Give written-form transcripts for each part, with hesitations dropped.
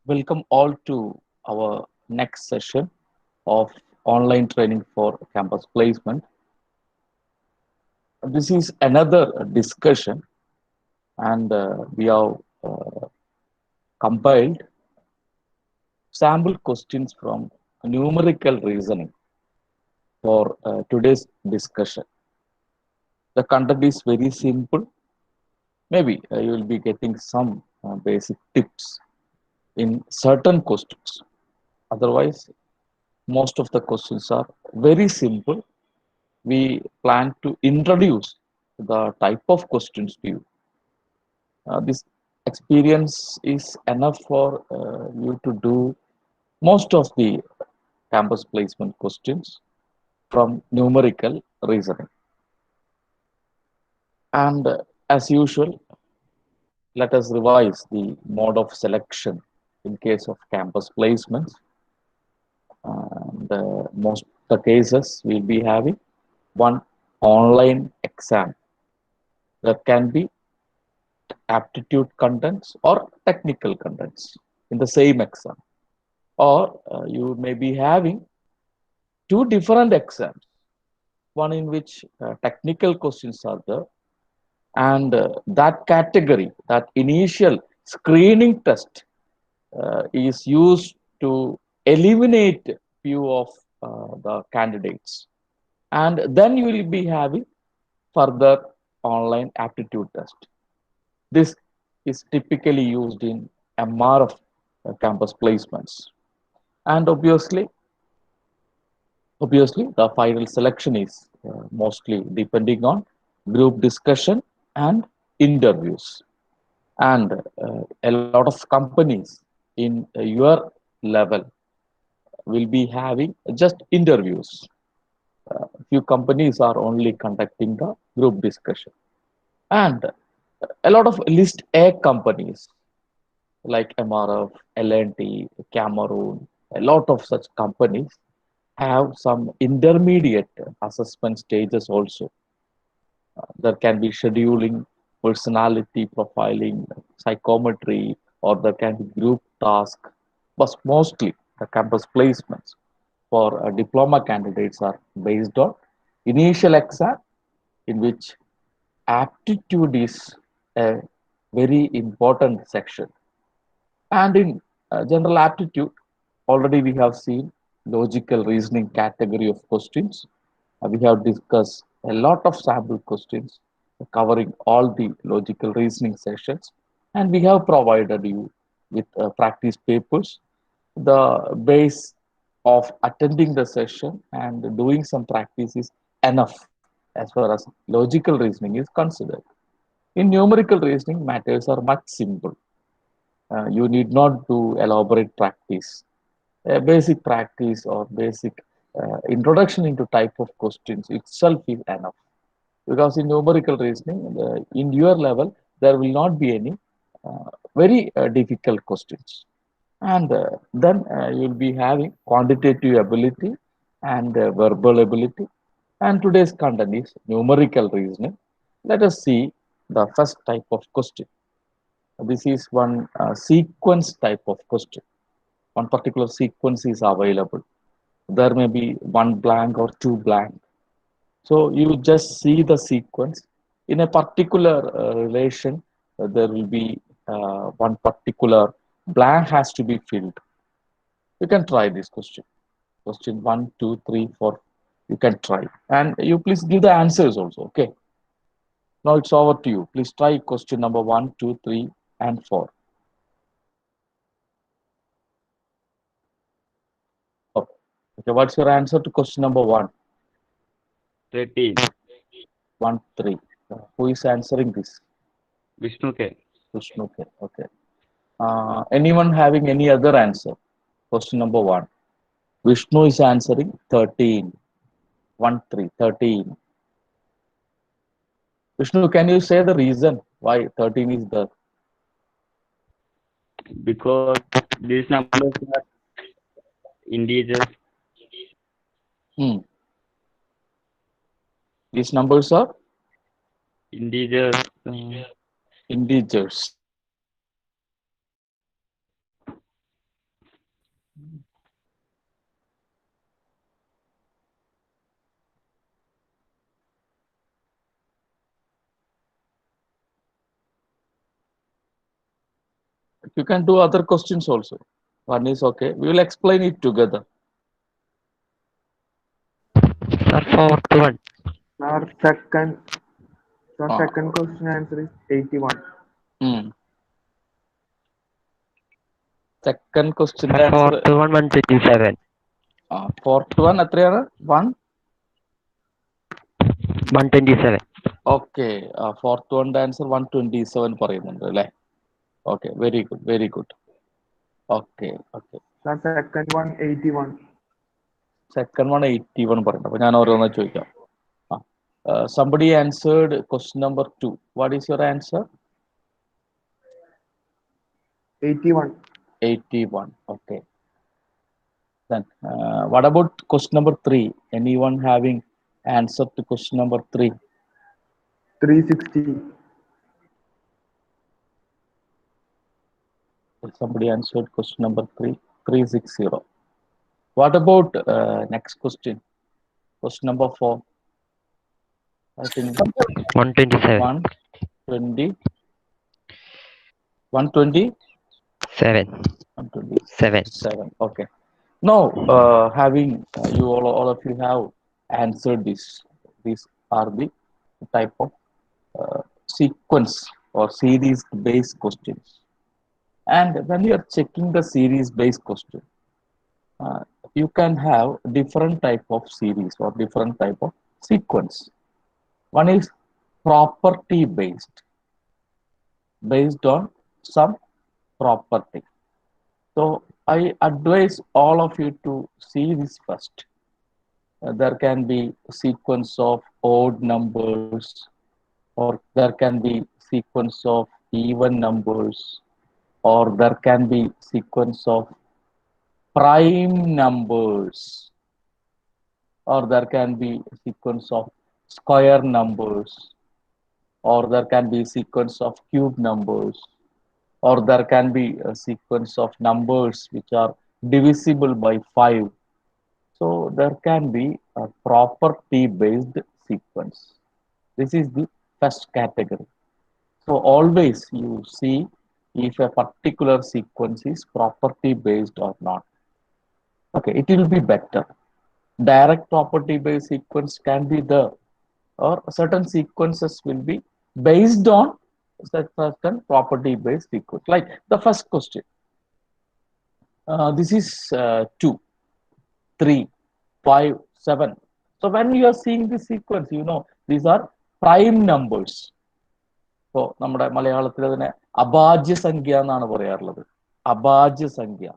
Welcome all to our next session of online training for campus placement. This is another discussion, and we have compiled sample questions from numerical reasoning for today's discussion. The content is very simple. Maybe you will be getting some basic tips in certain questions. Otherwise, most of the questions are very simple. We plan to introduce the type of questions to you. This experience is enough for you to do most of the campus placement questions from numerical reasoning. And as usual, let us revise the mode of selection in case of campus placements. And most of the cases we'll be having one online exam that can be aptitude contents or technical contents in the same exam, or you may be having two different exams, one in which technical questions are there, and that category, that initial screening test is used to eliminate few of the candidates, and then you will be having further online aptitude test. This is typically used in MRF campus placements. And obviously, the final selection is mostly depending on group discussion and interviews. And a lot of companies in your level will be having just interviews. Few companies are only conducting the group discussion. And a lot of list A companies like MRF, L&T, Cameroon, a lot of such companies have some intermediate assessment stages also. There can be scheduling, personality profiling, psychometry, or there can be group task. But mostly the campus placements for diploma candidates are based on initial exam, in which aptitude is a very important section. And in general aptitude, already we have seen logical reasoning category of questions. We have discussed a lot of sample questions covering all the logical reasoning sessions, and we have provided you with practice papers. The base of attending the session and doing some practice is enough as far as logical reasoning is considered. In numerical reasoning, matters are much simple. You need not do elaborate practice. A basic practice or basic introduction into type of questions itself is enough, because in numerical reasoning in your level there will not be any very difficult questions, and then you'll be having quantitative ability and verbal ability, and today's content is numerical reasoning. Let us see the first type of question. This is one sequence type of question. One particular sequence is available. There may be one blank or two blank. So you just see the sequence. In a particular relation, there will be one particular blank has to be filled. You can try this question. Question one, two, three, four. You can try. And you please give the answers also. Okay. Now it's over to you. Please try question number one, two, three, and four. Okay. Okay. What's your answer to question number one? 13. One, three. Who is answering this? Vishnu K. Vishnu. Okay. Okay. Anyone having any other answer? Question number one. Vishnu is answering 13. 1, 3, 13. Vishnu, can you say the reason why 13 is the Because these numbers are integers. hmm, these numbers are Integers. integers? You can do other questions also. One is okay. We will explain it together. Sir, fourth one. Sir, second question answer is 81. Second question Sir, answer. fourth one 127. Fourth one എത്രയാണ്? 127. Okay. Fourth one answer 127 പറയുന്നുണ്ട് അല്ലേ? Okay, very good, very good. Okay. Sir, second one 81. Second one 81 പറയുന്നുണ്ട്. അപ്പോൾ ഞാൻ ഓരോന്ന് ചോദിക്കാം. Somebody answered question number 2. What is your answer? 81. 81. Okay. Then what about question number 3? Anyone having answer to question number 3? 360. Somebody answered question number 3. 360. What about next question? Question number 4. I think 127. 120. 127. 7. Okay. Now, having you all of you have answered this. These are the type of sequence or series-based questions. And when you are checking the series-based question, you can have different type of series or different type of sequence. One is property-based, based on some property. So I advise all of you to see this first. There can be sequence of odd numbers, or there can be sequence of even numbers, or there can be sequence of prime numbers, or there can be sequence of square numbers, or there can be sequence of cube numbers, or there can be a sequence of numbers which are divisible by 5. So there can be a property-based sequence. This is the first category. So always you see if a particular sequence is property-based or not. Okay, it will be better. Direct property-based sequence can be there, or certain sequences will be based on certain property-based sequence. Like the first question. This is 2, 3, 5, 7. So when you are seeing this sequence, you know these are prime numbers. So നമ്മുടെ മലയാളത്തിൽ അതിനെ അഭാജ്യ സംഖ്യ എന്നാണ് പറയാറുള്ളത്. അഭാജ്യ സംഖ്യ.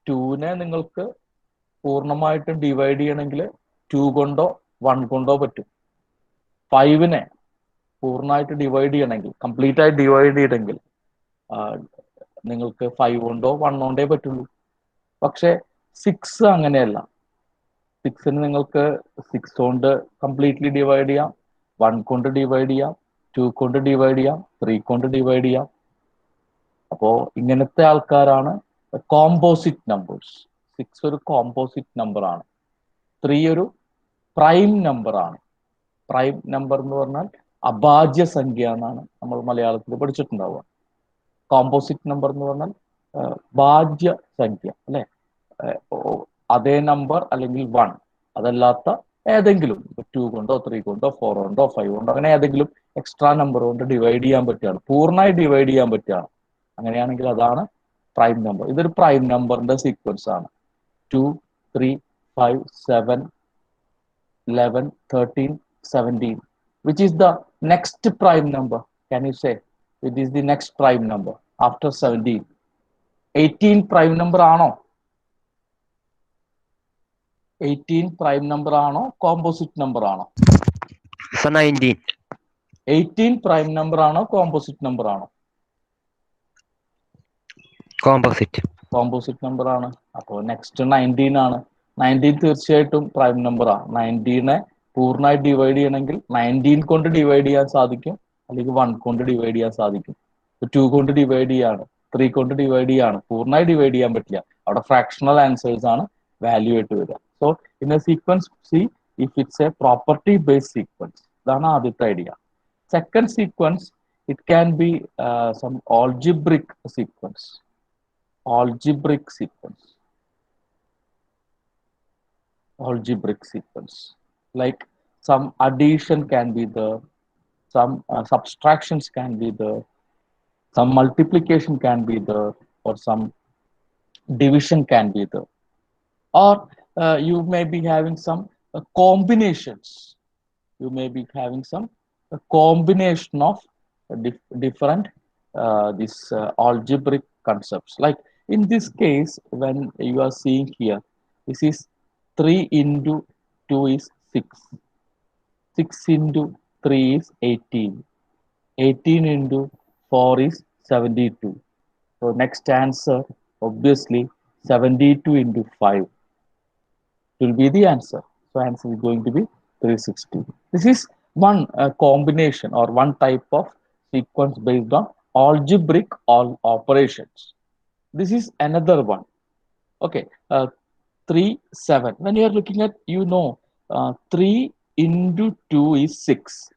2നെ നിങ്ങൾക്ക് പൂർണ്ണമായിട്ടും divide ചെയ്യണമെങ്കിൽ 2 കൊണ്ടോ 1 കൊണ്ടോ പറ്റും. 5നെ പൂർണ്ണമായിട്ട് ഡിവൈഡ് ചെയ്യണമെങ്കിൽ, കംപ്ലീറ്റ് ആയിട്ട് ഡിവൈഡ് ചെയ്യണമെങ്കിൽ നിങ്ങൾക്ക് 5 കൊണ്ടോ 1 കൊണ്ടേ പറ്റുള്ളൂ. പക്ഷെ 6 അങ്ങനെയല്ല. 6ന് നിങ്ങൾക്ക് 6 കൊണ്ട് കംപ്ലീറ്റ്ലി ഡിവൈഡ് ചെയ്യാം, 1 കൊണ്ട് ഡിവൈഡ് ചെയ്യാം, 2 കൊണ്ട് ഡിവൈഡ് ചെയ്യാം, 3 കൊണ്ട് ഡിവൈഡ് ചെയ്യാം. അപ്പോൾ ഇങ്ങനത്തെ ആൾക്കാരാണ് കോമ്പോസിറ്റ് നമ്പേഴ്സ്. 6 ഒരു കോമ്പോസിറ്റ് നമ്പർ ആണ്. 3 ഒരു പ്രൈം നമ്പർ ആണ്. പ്രൈം നമ്പർ എന്ന് പറഞ്ഞാൽ അഭാജ്യ സംഖ്യ എന്നാണ് നമ്മൾ മലയാളത്തിൽ പഠിച്ചിട്ടുണ്ടാവുക. കോമ്പോസിറ്റ് നമ്പർ എന്ന് പറഞ്ഞാൽ ഭാജ്യ സംഖ്യ അല്ലെ, അതേ നമ്പർ അല്ലെങ്കിൽ 1 അതല്ലാത്ത ഏതെങ്കിലും 2 കൊണ്ടോ 3 കൊണ്ടോ 4 കൊണ്ടോ 5 കൊണ്ടോ അങ്ങനെ ഏതെങ്കിലും എക്സ്ട്രാ നമ്പർ കൊണ്ട് ഡിവൈഡ് ചെയ്യാൻ പറ്റുകയാണ്, പൂർണ്ണമായി ഡിവൈഡ് ചെയ്യാൻ പറ്റുകയാണ്. അങ്ങനെയാണെങ്കിൽ അതാണ് പ്രൈം നമ്പർ. ഇതൊരു പ്രൈം നമ്പറിന്റെ സീക്വൻസ് ആണ്. 2, 3, 5, 7, 11, 13, 17. Which is the next prime number? Can you say it is the next prime number after 17? 18 prime number ആണോ? 18 prime number ആണോ കോമ്പോസിറ്റ് നമ്പർ ആണോ? 19. 18 പ്രൈം നമ്പർ ആണോ കോമ്പോസിറ്റ് നമ്പർ ആണോ? കോമ്പോസിറ്റ് നമ്പർ ആണ്. അപ്പോൾ നെക്സ്റ്റ് 19 ആണ്. 19 തീർച്ചയായിട്ടും പ്രൈം നമ്പർ ആണ്. 19നെ പൂർണ്ണമായി ഡിവൈഡ് ചെയ്യണമെങ്കിൽ 19 കൊണ്ട് ഡിവൈഡ് ചെയ്യാൻ സാധിക്കും, അല്ലെങ്കിൽ 1 കൊണ്ട് ഡിവൈഡ് ചെയ്യാൻ സാധിക്കും. 2 കൊണ്ട് ഡിവൈഡ് ചെയ്യാണ്, 3 കൊണ്ട് ഡിവൈഡ് ചെയ്യാണ്, പൂർണ്ണമായി ഡിവൈഡ് ചെയ്യാൻ പറ്റില്ല. അവിടെ fractional answers ആണ് value ആയിട്ട് വരിക. So in a sequence, see if it's a property based sequence. ഇതാണ് ആദ്യത്തെ idea. Second sequence, it can be some algebraic sequence. Algebraic sequence. Algebraic sequence. Like some addition can be there, some subtractions can be there, some multiplication can be there, or some division can be there, or you may be having some combinations. You may be having some combination of different these algebraic concepts. Like in this case, when you are seeing here, this is 3 into 2 is 6. 6 into 3 is 18. 18 into 4 is 72. So next answer, obviously, 72 into 5 will be the answer. So answer is going to be 360. This is one combination or one type of sequence based on algebraic operations. This is another one. Okay, 3, 7. When you are looking at, 3 into 2 is 6.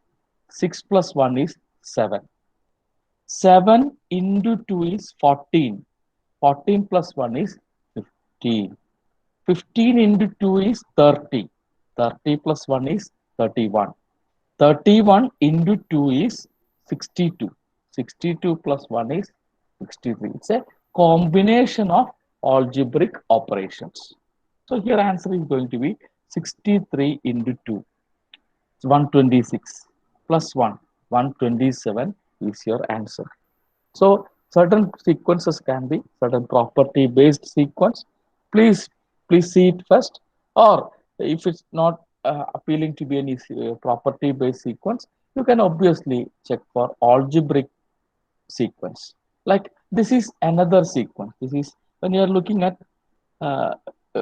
6 plus 1 is 7. 7 into 2 is 14. 14 plus 1 is 15. 15 into 2 is 30. 30 plus 1 is 31. 31 into 2 is 62. 62 plus 1 is 63. It's a combination of algebraic operations. So here answer is going to be 63 into 2. It's 126 plus 1. 127 is your answer. So certain sequences can be certain property based sequence. Please see it first, or if it's not appealing to be any property based sequence, you can obviously check for algebraic sequence. Like this is another sequence. This is when you are looking at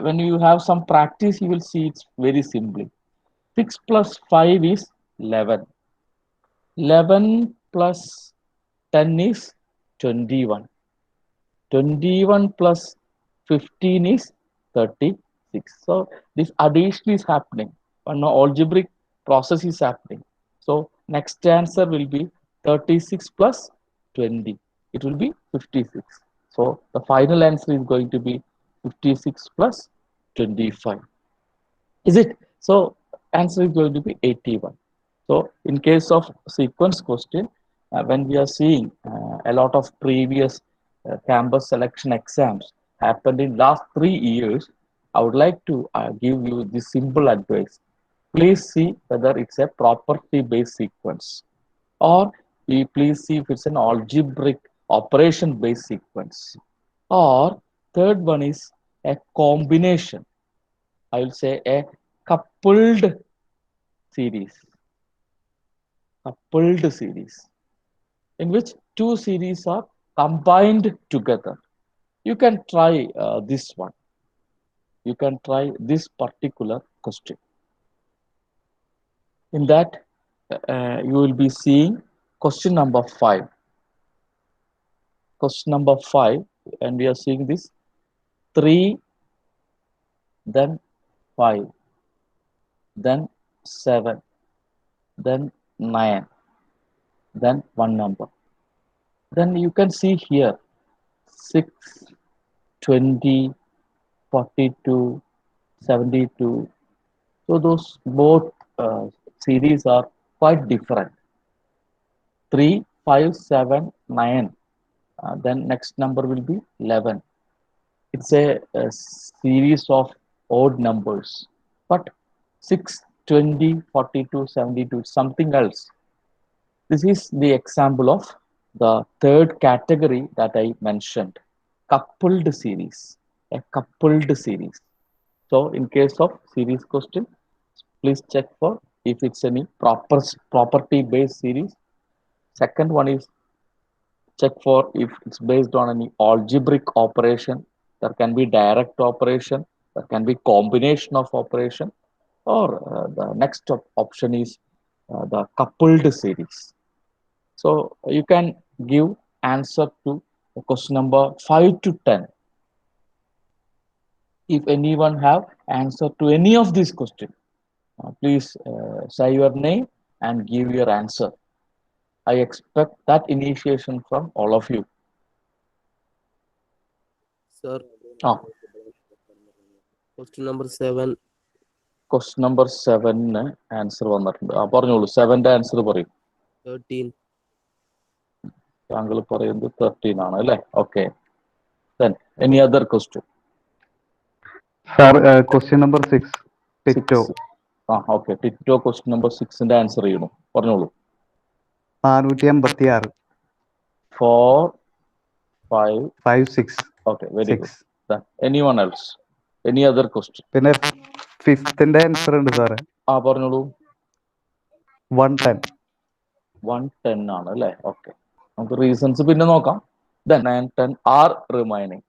when you have some practice, you will see it's very simply. 6 plus 5 is 11. 11 plus 10 is 21. 21 plus 15 is 36. So this addition is happening. One algebraic process is happening. So next answer will be 36 plus 20. It will be 56. So the final answer is going to be 56 plus 25. Is it? So answer is going to be 81. So in case of sequence question, when we are seeing a lot of previous campus selection exams happened in last 3 years, I would like to give you this simple advice. Please see whether it's a property based sequence, or please see if it's an algebraic operation based sequence, or third one is a combination. I will say a coupled series. Coupled series in which two series are combined together. You can try this one. You can try this particular question. In that, you will be seeing question number 5. Question number 5, and we are seeing this 3, then 5, then 7, then 9, then one number. Then you can see here 6, 20, 42, 72. So those both series are quite different. 3, 5, 7, 9. Then next number will be 11. It's a series of odd numbers. But 6, 20, 42, 72, something else. This is the example of the third category that I mentioned, coupled series, a coupled series. So in case of series question, please check for if it's any property based series. Second one is check for if it's based on any algebraic operation. There can be direct operation, there can be combination of operation, or the next option is the coupled series. So you can give answer to question number 5 to 10. If anyone have answer to any of these questions, please say your name and give your answer. I expect that initiation from all of you. Sir, Ah, question number 7. question number 7 answer വന്നിട്ടുണ്ട്. പറഞ്ഞോളൂ, 7ന്റെ answer പറയും. 13. താങ്കൾ പറയുന്നത് 13 ആണ് അല്ലേ? Okay. Then any other question? Sir, question number 6. Tito. Okay. Tito question number 6ന്റെ answer ചെയ്യണം. പറഞ്ഞോളൂ. 486. 4, 5, 5, 6. Okay, very good. Then anyone else? Any other question? പിന്നെ 5th ആൻസർ ഉണ്ട് സാറേ. പറഞ്ഞോളൂ. 110. 110 ആണ് അല്ലേ? ഓക്കെ. നമുക്ക് റീസൺസ് പിന്നെ നോക്കാം. Then 9, 10 are remaining.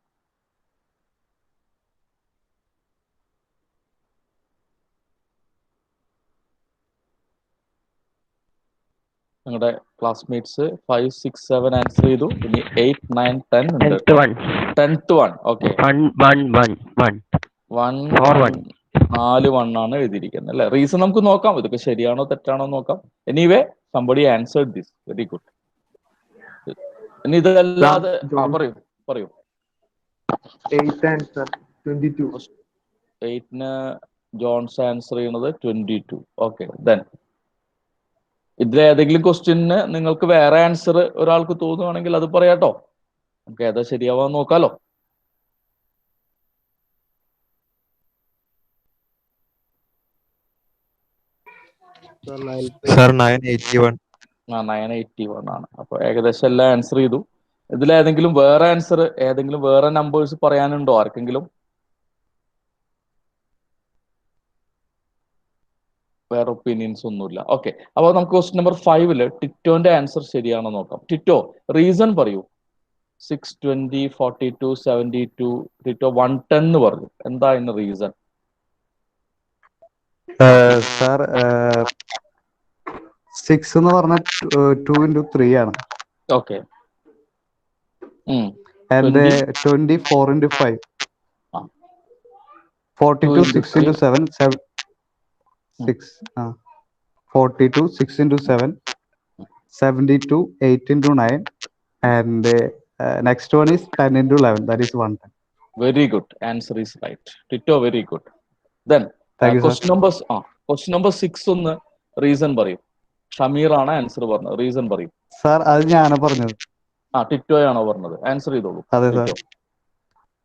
നിങ്ങളുടെ ക്ലാസ്മേറ്റ്സ് 5, 6, 7 ആൻസർ ചെയ്തു. ഇനി 8, 9, 10 ഉണ്ട്. 10th one. ഓക്കെ. 4 1 ആണ് എഴുതിയിരിക്കുന്നത് അല്ലെ? റീസൺ നമുക്ക് നോക്കാം, ഇതൊക്കെ ശരിയാണോ തെറ്റാണോ നോക്കാം. Anyway somebody answered this. Very good. ഇനി ഇതല്ലാതെ പറയൂ. 8th answer 22. 8ന് ജോൺസ് ആൻസർ ചെയ്യുന്നത് 22. ഓക്കെ. ദെൻ ഇതിലേതെങ്കിലും ക്വസ്റ്റ്യന് നിങ്ങൾക്ക് വേറെ ആൻസർ ഒരാൾക്ക് തോന്നുകയാണെങ്കിൽ അത് പറയാട്ടോ. നമുക്ക് ഏതാ ശരിയാവാൻ നോക്കാലോ. Sir, 981. 981 ആണ്. അപ്പൊ ഏകദേശം എല്ലാം ആൻസർ ചെയ്തു. ഇതിലേതെങ്കിലും വേറെ ആൻസർ, ഏതെങ്കിലും വേറെ നമ്പേഴ്സ് പറയാനുണ്ടോ ആർക്കെങ്കിലും? വേറെ ഒപ്പീനിയൻസ് ഒന്നുമില്ല. ഓക്കെ. അപ്പൊ നമുക്ക് ക്വസ്റ്റ്യൻ നമ്പർ 5 ടിറ്റോന്റെ ആൻസർ ശരിയാണോ നോക്കാം. ടിറ്റോ റീസൺ പറയൂ. 620, 42, 72, ടിറ്റോ 110 എന്ന് പറഞ്ഞു. എന്താ അതിന് റീസൺ? സാർ 6 എന്ന് പറഞ്ഞ 2 into 3 ആണ്. Okay. And 24 into 5. 42 6 into 7. 6. 42 6 into 7. 72 8 into 9. And next one is 10 into 11. That is 110. Very good. Answer is right. Tito, very good. Then question number 6 ഒന്ന് റീസൺ പറയും. ഷമീർ ആണ് ആൻസർ പറഞ്ഞത്. റീസൺ പറയും. സാർ അത് ഞാനാ പറഞ്ഞത്. ടിറ്റോയാണോ പറഞ്ഞത്? ആൻസർ ചെയ്തോളൂ. അതെ sir.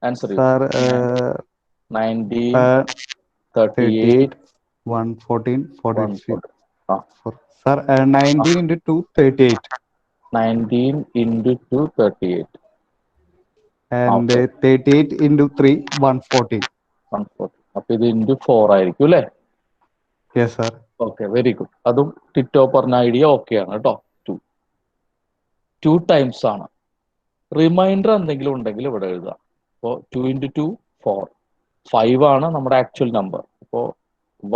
Answer sir 19, 38, 114, 46. Sir 19 into 2 38. 19 into 2 38. And 38 into 3 114. 140. അപ്പൊ ഇത് into 4 ആയിരിക്കും അല്ലേ? Yes sir. Okay, very good. അതും ടിറ്റോ പറഞ്ഞ ഐഡിയ ഓക്കെ ആണ് കേട്ടോ. 2 ടൈംസ് ആണ്. റിമൈൻഡർ എന്തെങ്കിലും ഉണ്ടെങ്കിൽ ഇവിടെ എഴുതുക. അപ്പോൾ 2 into 2 4. 5 ആണ് നമ്മുടെ ആക്ച്വൽ നമ്പർ. അപ്പോൾ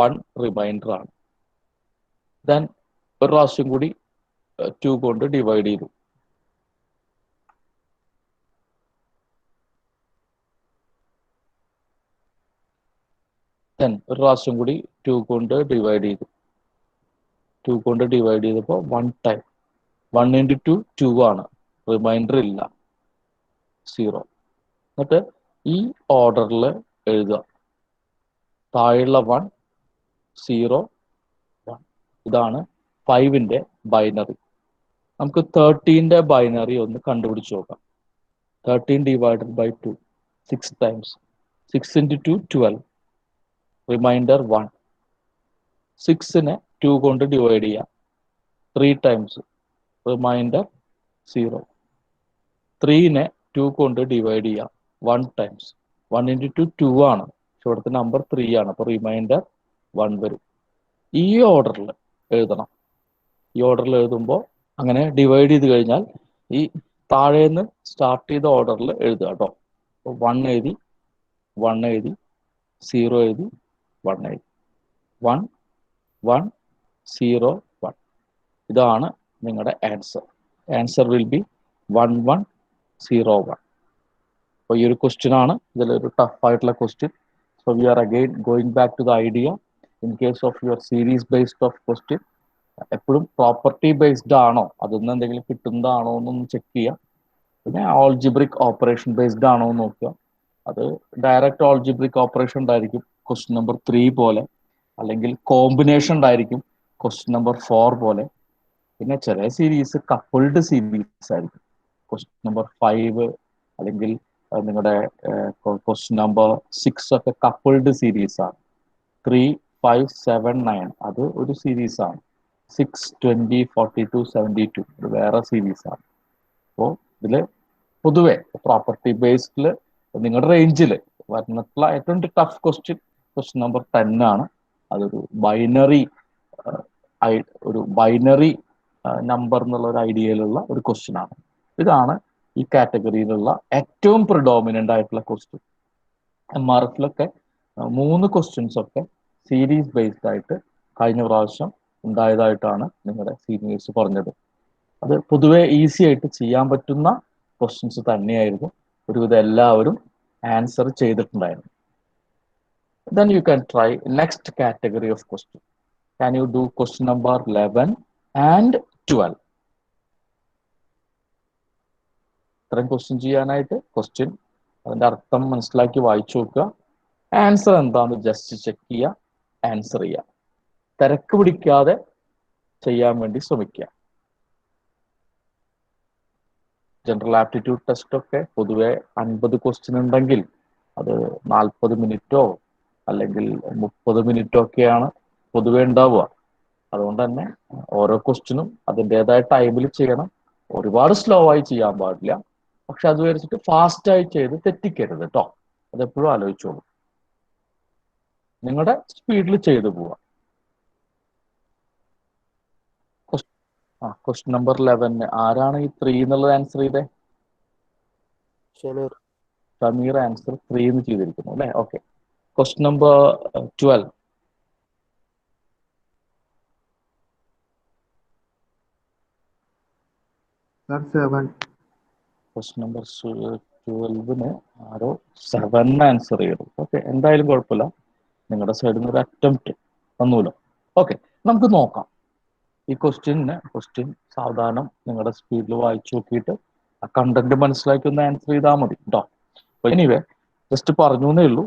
1 റിമൈൻഡർ ആണ്. ദെൻ ഒരു പ്രാവശ്യം കൂടി 2 കൊണ്ട് ഡിവൈഡ് ചെയ്തു. ദെൻ ഒരു പ്രാവശ്യം കൂടി 2 കൊണ്ട് ഡിവൈഡ് ചെയ്തു. 2 കൊണ്ട് ഡിവൈഡ് ചെയ്തപ്പോൾ 1 ടൈം. 1 into 2 2 ആണ്. റിമൈൻഡർ ഇല്ല, 0. എന്നിട്ട് ഈ ഓർഡറിൽ എഴുതുക. താഴെയുള്ള 1 0 1. ഇതാണ് 5ന്റെ ബൈനറി. നമുക്ക് 13ന്റെ ബൈനറി ഒന്ന് കണ്ടുപിടിച്ച് നോക്കാം. 13 divided by 2 6 times. 6 into 2 12. Remainder 1. 6നെ 2 കൊണ്ട് ഡിവൈഡ് ചെയ്യാം. 3 ടൈംസ്. റിമൈൻഡർ 0. 3നെ 2 കൊണ്ട് ഡിവൈഡ് ചെയ്യാം. 1 ടൈംസ്. 1 into 2 2 ആണ്. ഇവിടുത്തെ നമ്പർ 3 ആണ്. അപ്പോൾ റിമൈൻഡർ 1 വരും. ഈ ഓർഡറിൽ എഴുതണം. ഈ ഓർഡറിൽ എഴുതുമ്പോൾ അങ്ങനെ ഡിവൈഡ് ചെയ്ത് കഴിഞ്ഞാൽ ഈ താഴേന്ന് സ്റ്റാർട്ട് ചെയ്ത ഓർഡറിൽ എഴുതുക കേട്ടോ. അപ്പോൾ 1 എഴുതി, 1 എഴുതി, 0 എഴുതി, 1 എഴുതി. 1 1 0 1. ഇതാണ് നിങ്ങളുടെ ആൻസർ. Answer will be 1 1 0 1. അപ്പോൾ ഈ ഒരു ക്വസ്റ്റ്യൻ ആണ്. ഇതിലൊരു ടഫ് ആയിട്ടുള്ള question. So we are again going back to the idea. In case of your series based of question, എപ്പോഴും പ്രോപ്പർട്ടി ബേസ്ഡ് ആണോ, അതിൽ എന്തെങ്കിലും കിട്ടുന്നതാണോ എന്നൊന്ന് ചെക്ക് ചെയ്യുക. പിന്നെ ഓൾജിബ്രിക് ഓപ്പറേഷൻ ബേസ്ഡ് ആണോ എന്ന് നോക്കുക. അത് ഡയറക്റ്റ് ഓൾജിബ്രിക് ഓപ്പറേഷൻ ഉണ്ടായിരിക്കും ക്വസ്റ്റ്യൻ നമ്പർ 3 പോലെ, അല്ലെങ്കിൽ കോമ്പിനേഷൻ ഉണ്ടായിരിക്കും ക്വസ്റ്റ്യൻ നമ്പർ 4 പോലെ. പിന്നെ ചില സീരീസ് കപ്പിൾഡ് സീരീസ് ആയിരിക്കും. ക്വസ്റ്റ്യൻ നമ്പർ 5 അല്ലെങ്കിൽ നിങ്ങളുടെ ക്വസ്റ്റ്യൻ നമ്പർ 6 ഒക്കെ കപ്പിൾഡ് സീരീസ് ആണ്. 3, 5, 7, 9 അത് ഒരു സീരീസ് ആണ്. 6, 20, 42, 72 ഇത് വേറെ സീരീസ് ആണ്. അപ്പോൾ ഇതിൽ പൊതുവെ പ്രോപ്പർട്ടി ബേസ്ഡിൽ നിങ്ങളുടെ റേഞ്ചിൽ വരുന്നിട്ടുള്ള ഏറ്റവും ടഫ് ക്വസ്റ്റ്യൻ നമ്പർ 10 ആണ്. അതൊരു ബൈനറി നമ്പർ എന്നുള്ള ഒരു ഐഡിയയിലുള്ള ഒരു ക്വസ്റ്റ്യൻ ആണ്. ഇതാണ് ഈ കാറ്റഗറിയിലുള്ള ഏറ്റവും പ്രിഡോമിനന്റ് ആയിട്ടുള്ള ക്വസ്റ്റ്യൻ. MRFലൊക്കെ 3 ക്വസ്റ്റ്യൻസ് ഒക്കെ സീരീസ് ബേസ്ഡ് ആയിട്ട് കഴിഞ്ഞ പ്രാവശ്യം ഉണ്ടായതായിട്ടാണ് നിങ്ങളുടെ സീനിയേഴ്സ് പറഞ്ഞത്. അത് പൊതുവെ ഈസി ആയിട്ട് ചെയ്യാൻ പറ്റുന്ന ക്വസ്റ്റ്യൻസ് തന്നെയായിരുന്നു. ഒരുവിധം എല്ലാവരും ആൻസർ ചെയ്തിട്ടുണ്ടായിരുന്നു. Then you can try next category of question. Can you do question number 11 and 12? ഇത്രയും ക്വസ്റ്റ്യൻ ചെയ്യാനായിട്ട് ക്വസ്റ്റ്യൻ അതിന്റെ അർത്ഥം മനസ്സിലാക്കി വായിച്ചു നോക്കുക. ആൻസർ എന്താണെന്ന് ജസ്റ്റ് ചെക്ക് ചെയ്യുക, ആൻസർ ചെയ്യുക. തിരക്ക് പിടിക്കാതെ ചെയ്യാൻ വേണ്ടി ശ്രമിക്കുക. ജനറൽ ആപ്റ്റിറ്റ്യൂഡ് ടെസ്റ്റ് ഒക്കെ പൊതുവെ 50 ക്വസ്റ്റ്യൻ ഉണ്ടെങ്കിൽ അത് 40 മിനിറ്റോ അല്ലെങ്കിൽ 30 മിനിറ്റോ ഒക്കെയാണ് പൊതുവെ ഉണ്ടാവുക. അതുകൊണ്ട് തന്നെ ഓരോ ക്വസ്റ്റ്യനും അതിൻ്റെതായ ടൈമിൽ ചെയ്യണം. ഒരുപാട് സ്ലോ ആയി ചെയ്യാൻ പാടില്ല. പക്ഷെ അത് വരച്ചിട്ട് ഫാസ്റ്റായി ചെയ്ത് തെറ്റിക്കരുത് കേട്ടോ. അതെപ്പോഴും ആലോചിച്ചോളൂ. നിങ്ങളുടെ സ്പീഡിൽ ചെയ്തു പോവുക. ക്വസ്റ്റ്യൻ നമ്പർ 11 ആരാണ് ഈ 3 എന്നുള്ളത് ആൻസർ ചെയ്തേ? ഷമീർ ആൻസർ 3 എന്ന് ചെയ്തിരിക്കുന്നു അല്ലേ? Okay. Question number 12. Question number 12 ആരോ 7 ആൻസർ ചെയ്തു. ഓക്കെ, എന്തായാലും കുഴപ്പമില്ല. നിങ്ങളുടെ സൈഡിൽ നിന്ന് ഒരു അറ്റംപ്റ്റ് വന്നൂല്ലോ. ഓക്കെ, നമുക്ക് നോക്കാം. ഈ ക്വസ്റ്റ്യൻ സാവധാനം നിങ്ങളുടെ സ്പീഡിൽ വായിച്ചു നോക്കിയിട്ട് ആ കണ്ടന്റ് മനസ്സിലാക്കി ഒന്ന് ആൻസർ ചെയ്താൽ മതി കേട്ടോ. അപ്പൊ എനിവേ ജസ്റ്റ് പറഞ്ഞു എന്നേ ഉള്ളൂ.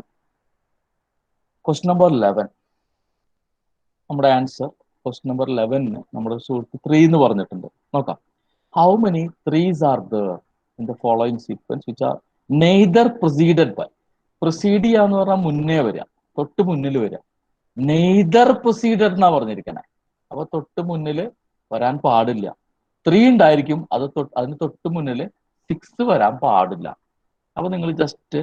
ക്വസ്റ്റ്യൻ നമ്പർ 11 നമ്മുടെ ആൻസർ. ക്വസ്റ്റ്യൻ നമ്പർ 11 നമ്മുടെ സുഹൃത്ത് 3 എന്ന് പറഞ്ഞിട്ടുണ്ട്. നോക്കാം. How many 3s are there in the following sequence which are neither preceded by? Precede ചെയ്യാന്ന് പറഞ്ഞാൽ മുന്നേ വരിക, തൊട്ട് മുന്നിൽ വരിക. നെയ്തർ പ്രൊസീഡഡ് എന്നാ പറഞ്ഞിരിക്കണേ. അപ്പൊ തൊട്ട് മുന്നിൽ വരാൻ പാടില്ല. 3 ഉണ്ടായിരിക്കും, അതിന് തൊട്ട് മുന്നിൽ 6 വരാൻ പാടില്ല. അപ്പൊ നിങ്ങൾ ജസ്റ്റ്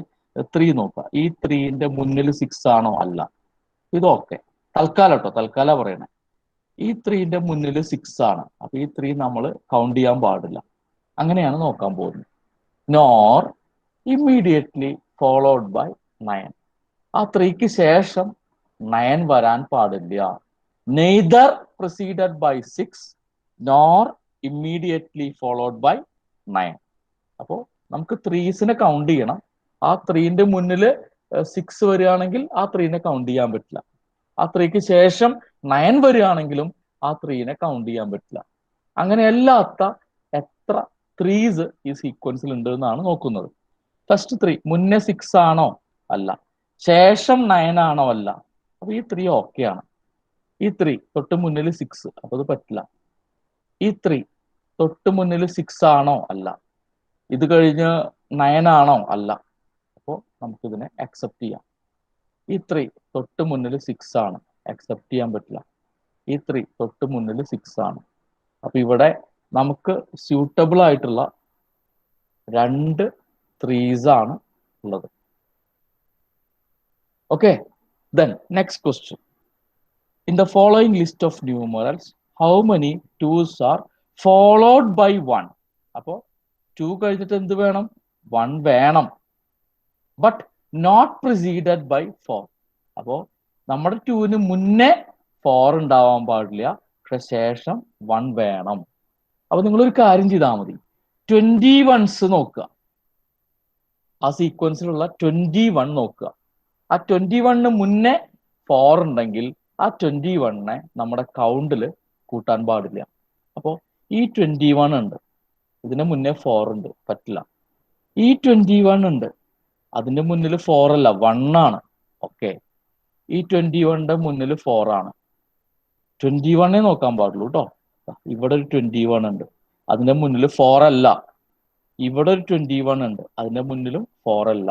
3 നോക്കുക. ഈ 3ന്റെ മുന്നിൽ 6 ആണോ? അല്ല. ഇതൊക്കെ തൽക്കാലം കേട്ടോ, തൽക്കാലം പറയണേ. ഈ 3ന്റെ മുന്നിൽ 6 ആണ്. അപ്പൊ ഈ 3 നമ്മൾ കൗണ്ട് ചെയ്യാൻ പാടില്ല. അങ്ങനെയാണ് നോക്കാൻ പോകുന്നത്. Nor immediately followed by 9. ആ 3ക്ക് ശേഷം 9 വരാൻ പാടില്ല. Neither preceded by 6 nor immediately followed by 9. അപ്പോൾ നമുക്ക് 3സിനെ കൗണ്ട് ചെയ്യണം. ആ 3ന്റെ മുന്നിൽ 6 വരികയാണെങ്കിൽ ആ 3നെ കൗണ്ട് ചെയ്യാൻ പറ്റില്ല. ആ 3ക്ക് ശേഷം 9 വരികയാണെങ്കിലും ആ 3നെ കൗണ്ട് ചെയ്യാൻ പറ്റില്ല. അങ്ങനെ അല്ലാത്ത എത്ര 3s ഈ സീക്വൻസിൽ ഉണ്ട് എന്നാണ് നോക്കുന്നത്. ഫസ്റ്റ് 3 മുന്നേ 6 ആണോ? അല്ല. ശേഷം 9 ആണോ? അല്ല. അപ്പൊ ഈ 3 ഓക്കെ ആണ്. ഈ 3 തൊട്ട് മുന്നിൽ 6, അപ്പൊ അത് പറ്റില്ല. ഈ 3 തൊട്ട് മുന്നിൽ 6 ആണോ? അല്ല. ഇത് കഴിഞ്ഞ് 9 ആണോ? അല്ല. അപ്പോൾ നമുക്കിതിനെ അക്സെപ്റ്റ് ചെയ്യാം. ഈ 3 തൊട്ട് മുന്നിൽ 6 ആണ്, അക്സെപ്റ്റ് ചെയ്യാൻ പറ്റില്ല. ഈ 3 തൊട്ട് മുന്നിൽ 6 ആണ്. അപ്പൊ ഇവിടെ നമുക്ക് സ്യൂട്ടബിൾ ആയിട്ടുള്ള 2 3s ആണ് ഉള്ളത്. Okay, then next question. In the following list of numerals, how many 2s are followed by 1? അപ്പോൾ 2 കഴിഞ്ഞിട്ട് എന്ത് വേണം? 1 വേണം. But not preceded by 4. അപ്പോൾ നമ്മുടെ 2ന് മുന്നേ 4 ഉണ്ടാവാൻ പാടില്ല, പക്ഷെ ശേഷം 1 വേണം. അപ്പൊ നിങ്ങളൊരു കാര്യം ചെയ്താൽ മതി. 21s നോക്കുക. ആ സീക്വൻസിലുള്ള 21 നോക്കുക. ആ 21 മുന്നേ 4 ഉണ്ടെങ്കിൽ ആ 21 നമ്മുടെ കൗണ്ടിൽ കൂട്ടാൻ പാടില്ല. അപ്പോൾ ഈ 21 ഉണ്ട്, ഇതിന് മുന്നേ 4 ഉണ്ട്, പറ്റില്ല. ഈ 21 ഉണ്ട്, അതിന്റെ മുന്നിൽ 4 അല്ല 1 ആണ്. ഓക്കെ, ഈ 21ന്റെ മുന്നിൽ 4 ആണ്. 21 നോക്കാൻ പാടുള്ളൂ കേട്ടോ. ഇവിടെ ഒരു 21 ഉണ്ട്, അതിന്റെ മുന്നിൽ 4 അല്ല. ഇവിടെ ഒരു 21 ഉണ്ട്, അതിന്റെ മുന്നിലും 4 അല്ല.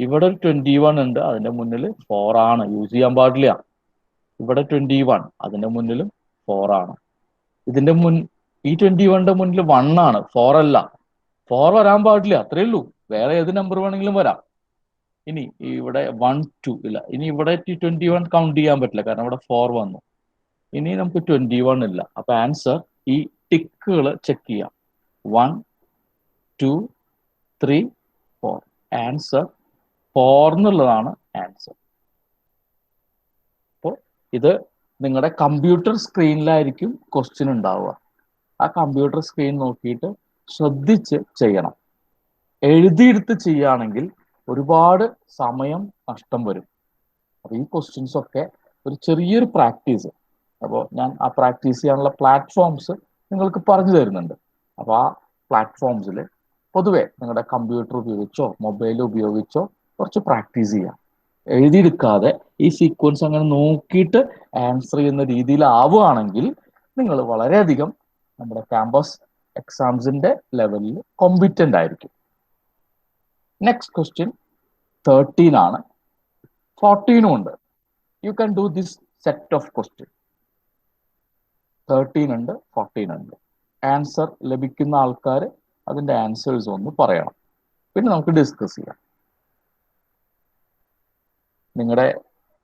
ഇവിടെ ഒരു 21 ഉണ്ട്, അതിന്റെ മുന്നിൽ 4 ആണ്, യൂസ് ചെയ്യാൻ പാടില്ല. ഇവിടെ 21, അതിന്റെ മുന്നിലും 4 ആണ്. ഇതിന്റെ ഈ 21ന്റെ മുന്നിൽ 1 ആണ്, 4 അല്ല. 4 വരാൻ പാടില്ല, അത്രേ ഉള്ളൂ. വേറെ ഏത് നമ്പർ വേണമെങ്കിലും വരാം. ഇനി ഇവിടെ 1 2 ഇല്ല. ഇനി ഇവിടെ 21 കൗണ്ട് ചെയ്യാൻ പറ്റില്ല, കാരണം ഇവിടെ 4 വന്നു. ഇനി നമുക്ക് 21 ഇല്ല. അപ്പൊ ആൻസർ ഈ ടിക്കുകൾ ചെക്ക് ചെയ്യാം. 1 2 3 4. ആൻസർ 4 എന്നുള്ളതാണ് ആൻസർ. അപ്പോൾ ഇത് നിങ്ങളുടെ കമ്പ്യൂട്ടർ സ്ക്രീനിലായിരിക്കും ക്വസ്റ്റ്യൻ ഉണ്ടാവുക. ആ കമ്പ്യൂട്ടർ സ്ക്രീൻ നോക്കിയിട്ട് ശ്രദ്ധിച്ച് ചെയ്യണം. എഴുതിയെടുത്ത് ചെയ്യുകയാണെങ്കിൽ ഒരുപാട് സമയം നഷ്ടം വരും. അപ്പോൾ ഈ ക്വസ്റ്റ്യൻസ് ഒക്കെ ഒരു ചെറിയൊരു പ്രാക്ടീസ്. അപ്പോൾ ഞാൻ ആ പ്രാക്ടീസ് ചെയ്യാനുള്ള പ്ലാറ്റ്ഫോംസ് നിങ്ങൾക്ക് പറഞ്ഞു തരുന്നുണ്ട്. അപ്പോൾ ആ പ്ലാറ്റ്ഫോംസിൽ പൊതുവെ നിങ്ങളുടെ കമ്പ്യൂട്ടർ ഉപയോഗിച്ചോ മൊബൈൽ ഉപയോഗിച്ചോ കുറച്ച് പ്രാക്ടീസ് ചെയ്യാം. എഴുതിയെടുക്കാതെ ഈ സീക്വൻസ് അങ്ങനെ നോക്കിയിട്ട് ആൻസർ ചെയ്യുന്ന രീതിയിലാവുകയാണെങ്കിൽ നിങ്ങൾ വളരെയധികം നമ്മുടെ ക്യാമ്പസ് എക്സാംസിന്റെ ലെവലിൽ കോമ്പിറ്റന്റ് ആയിരിക്കും. നെക്സ്റ്റ് ക്വസ്റ്റ്യൻ 13 ആണ്. 14 ഉണ്ട്. You can do this set of question. 13 ഉണ്ട്, 14 ഉണ്ട്. ആൻസർ ലഭിക്കുന്ന ആൾക്കാർ അതിന്റെ ആൻസേഴ്സ് ഒന്ന് പറയണം, പിന്നെ നമുക്ക് ഡിസ്കസ് ചെയ്യാം. നിങ്ങളുടെ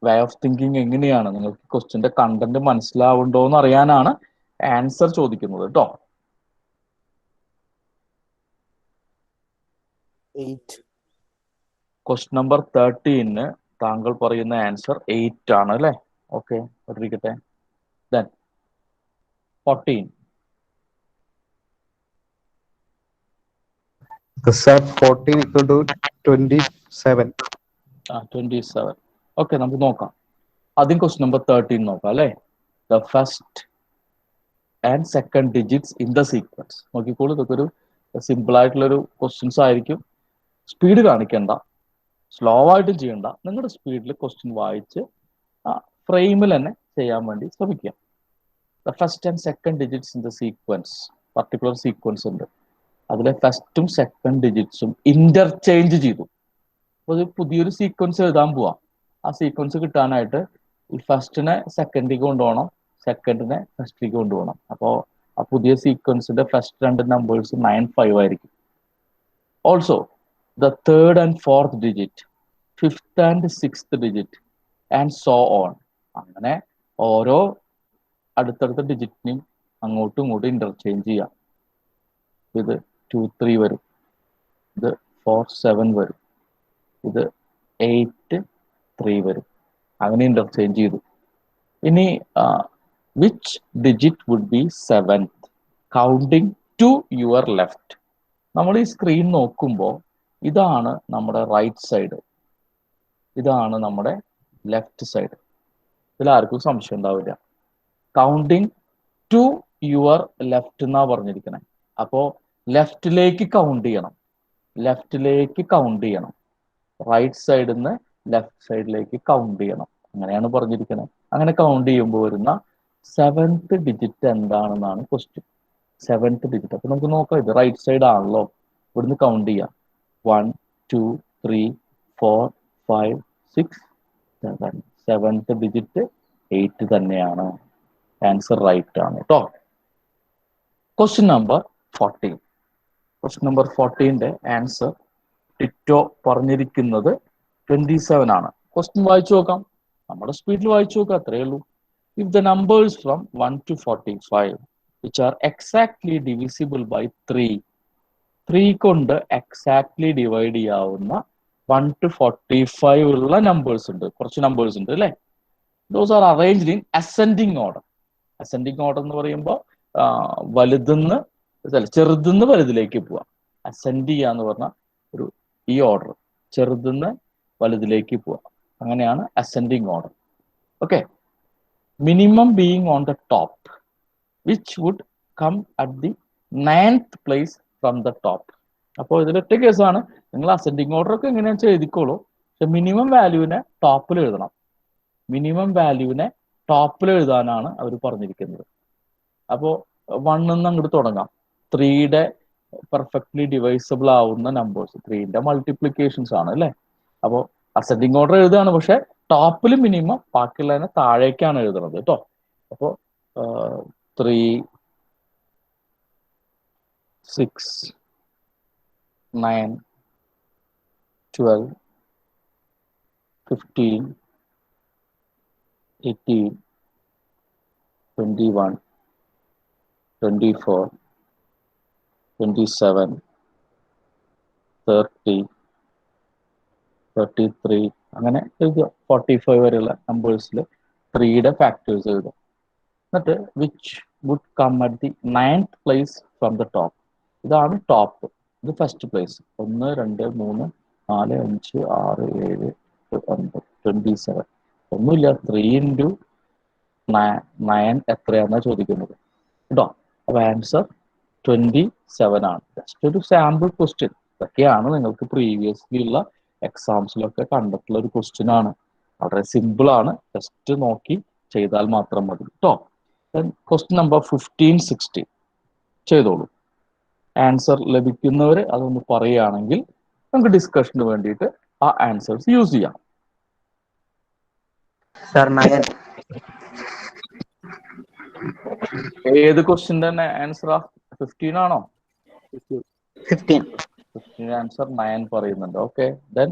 വേ ഓഫ് തിങ്കിങ് എങ്ങനെയാണ്, നിങ്ങൾക്ക് ക്വസ്റ്റ്യന്റെ കണ്ടന്റ് മനസ്സിലാവുണ്ടോ എന്ന് അറിയാനാണ് ആൻസർ ചോദിക്കുന്നത് കേട്ടോ. 8. ക്വസ്റ്റ്യൻ നമ്പർ 13 താങ്കൾ പറയുന്ന ആൻസർ 8 ആണ് അല്ലേ? ഓക്കെ, ഇരിക്കട്ടെ. Then 14. Sir, 14 equal to 27. 27. Okay, നമുക്ക് നോക്കാം. ആദ്യം ക്വസ്റ്റ്യൻ നമ്പർ 13 നോക്കാം അല്ലേ. The first and second digits in the sequence. നോക്കിക്കോളൂ, ഇതൊക്കെ ഒരു സിമ്പിൾ ആയിട്ടുള്ളൊരു ക്വസ്റ്റ്യൻസ് ആയിരിക്കും. സ്പീഡ് കാണിക്കണ്ട, സ്ലോ ആയിട്ടും ചെയ്യണ്ട. നിങ്ങളുടെ സ്പീഡിൽ ക്വസ്റ്റ്യൻ വായിച്ച് ഫ്രെയിമിൽ തന്നെ ചെയ്യാൻ വേണ്ടി ശ്രമിക്കുക. The first and second digits in the sequence, particular sequence ഉണ്ട്. അതിലെ ഫസ്റ്റും സെക്കൻഡ് ഡിജിറ്റ്സും ഇന്റർചേഞ്ച് ചെയ്തു. അപ്പോൾ ഒരു പുതിയൊരു സീക്വൻസ് എഴുതാൻ പോവാം. ആ സീക്വൻസ് കിട്ടാനായിട്ട് ഈ ഫസ്റ്റിനെ സെക്കൻഡിലേക്ക് കൊണ്ടുപോകണം, സെക്കൻഡിനെ ഫസ്റ്റിലേക്ക് കൊണ്ടുപോകണം. അപ്പോൾ ആ പുതിയ സീക്വൻസിന്റെ ഫസ്റ്റ് 2 നമ്പേഴ്സ് 9 5 ആയിരിക്കും. Also the third and fourth digit, fifth and sixth digit and so on. അങ്ങനെ ഓരോ അടുത്തടുത്ത ഡിജിറ്റിനെയും അങ്ങോട്ടും ഇങ്ങോട്ടും ഇന്റർചേഞ്ച് ചെയ്യാം. ഇത് 2 3 വരും, ഇത് 4 7 വരും, ഇത് 8 3 വരും. അങ്ങനെ ഇന്റർചേഞ്ച് ചെയ്തു. ഇനി which digit would be 7th counting to your left. നമ്മൾ ഈ സ്ക്രീൻ നോക്കുമ്പോൾ ഇതാണ് നമ്മുടെ റൈറ്റ് സൈഡ്, ഇതാണ് നമ്മുടെ ലെഫ്റ്റ് സൈഡ്. ഇതിൽ ആർക്കും സംശയം ഉണ്ടാവില്ല. കൗണ്ടിങ് ടു യുവർ ലെഫ്റ്റ് എന്നാ പറഞ്ഞിരിക്കണേ. അപ്പോൾ ലെഫ്റ്റിലേക്ക് കൗണ്ട് ചെയ്യണം, ലെഫ്റ്റിലേക്ക് കൗണ്ട് ചെയ്യണം. റൈറ്റ് സൈഡിൽ നിന്ന് ലെഫ്റ്റ് സൈഡിലേക്ക് കൗണ്ട് ചെയ്യണം, അങ്ങനെയാണ് പറഞ്ഞിരിക്കുന്നത്. അങ്ങനെ കൗണ്ട് ചെയ്യുമ്പോൾ വരുന്ന 7th ഡിജിറ്റ് എന്താണെന്നാണ് ക്വസ്റ്റ്യൻ. 7th digit. അപ്പൊ നമുക്ക് നോക്കാം, ഇത് റൈറ്റ് സൈഡ് ആണല്ലോ. ഇവിടുന്ന് കൗണ്ട് ചെയ്യാം. 1 2 3 4 5 6 7. 7th ഡിജിറ്റ് 8 തന്നെയാണ്. ആൻസർ റൈറ്റ് ആണ് കേട്ടോ. Question number 14. ക്വസ്റ്റ്യൻ നമ്പർ 14ന്റെ ആൻസർ ടിറ്റോ പറഞ്ഞിരിക്കുന്നത് 27 ആണ്. ക്വസ്റ്റ്യൻ വായിച്ചു നോക്കാം, നമ്മുടെ സ്പീഡിൽ വായിച്ചു നോക്കാം, അത്രയേ ഉള്ളൂ. If the numbers from 1 to 45 which are exactly divisible by 3 കൊണ്ട് എക്സാക്ട്ലി ഡിവൈഡ് ചെയ്യാവുന്ന 1 to 45 ഉള്ള നമ്പേഴ്സ് ഉണ്ട്, കുറച്ച് നമ്പേഴ്സ് ഉണ്ട് അല്ലേ. Those are arranged in ascending order. Ascending order എന്ന് പറയുമ്പോൾ വലുതെന്ന് ചെറുതെന്ന് വലുതിലേക്ക് പോവാം. അസെൻഡ് ചെയ്യാന്ന് പറഞ്ഞാൽ ഒരു ഈ ഓർഡർ, ചെറുതെന്ന് വലുതിലേക്ക് പോവാം. അങ്ങനെയാണ് ascending order. Okay, minimum being on the top, which would come at the 9th place from the top. അപ്പോൾ ഇതിലൊറ്റ കേസാണ്, നിങ്ങൾ അസെൻഡിങ് ഓർഡർ ഒക്കെ എങ്ങനെയാണെന്ന് വെച്ചാൽ എഴുതിക്കോളൂ, പക്ഷെ മിനിമം വാല്യൂവിനെ ടോപ്പിൽ എഴുതണം. മിനിമം വാല്യൂവിനെ ടോപ്പിൽ എഴുതാനാണ് അവർ പറഞ്ഞിരിക്കുന്നത്. അപ്പോൾ 1 നിന്ന് അങ്ങോട്ട് തുടങ്ങാം. 3യുടെ പെർഫെക്റ്റ്ലി ഡിവൈസബിൾ ആവുന്ന നമ്പേഴ്സ്, 3ന്റെ മൾട്ടിപ്ലിക്കേഷൻസ് ആണ് അല്ലേ. അപ്പോൾ അസെൻഡിങ് ഓർഡർ എഴുതുകയാണ്, പക്ഷെ ടോപ്പിൽ മിനിമം, ബാക്കിയുള്ളതിനെ താഴേക്കാണ് എഴുതുന്നത് കേട്ടോ. അപ്പോൾ 3, 6, 9, 12, 15, 18, 21, 24, 27, 30, 33 അങ്ങനെ എഴുതുക. 45 വരെയുള്ള നമ്പേഴ്സിൽ 3യുടെ ഫാക്ടേഴ്സ് എഴുതുക. എന്നിട്ട് which would come at the 9th place from the top. ഇതാണ് ടോപ്പ്, ഇത് ഫസ്റ്റ് പ്ലേസ്. 1, 2, 3, 4, 5, 6, 7, 8, 27. ഒന്നുമില്ല, 3 into 9 എത്രയാണെന്നാണ് ചോദിക്കുന്നത് കേട്ടോ. അപ്പൊ ആൻസർ 27 ആണ്. ജസ്റ്റ് ഒരു സാമ്പിൾ ക്വസ്റ്റ്യൻ. ഇതൊക്കെയാണ് നിങ്ങൾക്ക് പ്രീവിയസ്ലി ഉള്ള എക്സാംസിലൊക്കെ കണ്ടിട്ടുള്ള ഒരു ക്വസ്റ്റ്യൻ ആണ്. വളരെ സിമ്പിൾ ആണ്, ജസ്റ്റ് നോക്കി ചെയ്താൽ മാത്രം മതി കേട്ടോ. ക്വസ്റ്റ്യൻ നമ്പർ 15, 16 ചെയ്തോളൂ. ആൻസർ ലഭിക്കുന്നവർ അതൊന്ന് പറയുകയാണെങ്കിൽ നമുക്ക് ഡിസ്കഷന് വേണ്ടിയിട്ട് ആ ആൻസേഴ്സ് യൂസ് ചെയ്യാം. Sir, 9. ഏത് ക്വസ്റ്റ്യൻ്റെ തന്നെ ആൻസറാ? 15 ആണോ? 15. 15 ആൻസർ 9 പറയുന്നുണ്ട്. ഓക്കെ, ദെൻ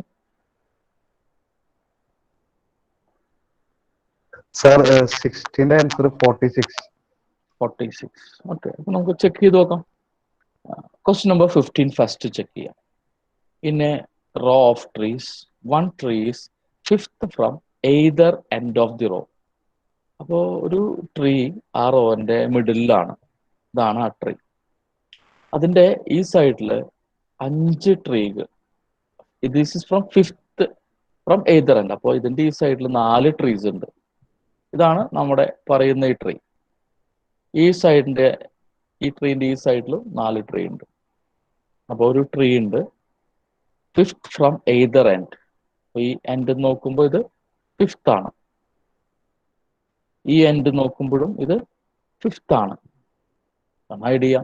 Sir, 16ന്റെ ആൻസർ 46. 46. ഓക്കെ, അപ്പൊ നമുക്ക് ചെക്ക് ചെയ്ത് നോക്കാം. ക്വസ്റ്റ്യൻ നമ്പർ 15 ഫസ്റ്റ് ചെക്ക് ചെയ്യാം. In a row of trees, 1 tree is 5th from either end of the row. അപ്പോൾ ഒരു ട്രീ ആ റോന്റെ മിഡിലാണ്. ഇതാണ് ആ ട്രീ. അതിന്റെ ഈ സൈഡിൽ 5 ട്രീകൾ. This is from 5th from either end. അപ്പോൾ ഇതിന്റെ ഈ സൈഡിൽ 4 ട്രീസ് ഉണ്ട്. ഇതാണ് നമ്മുടെ പറയുന്ന ഈ ട്രീ. ഈ സൈഡിന്റെ, ഈ ട്രീന്റെ ഈ സൈഡിലും 4 ട്രീ ഉണ്ട്. അപ്പോൾ ഒരു ട്രീ ഉണ്ട് 5th ഫ്രം എയ്തർ എൻഡ്. ഈ എൻഡ് നോക്കുമ്പോൾ ഇത് 5th ആണ്, ഈ എൻഡ് നോക്കുമ്പോഴും ഇത് 5th ആണ്. ഐഡിയ.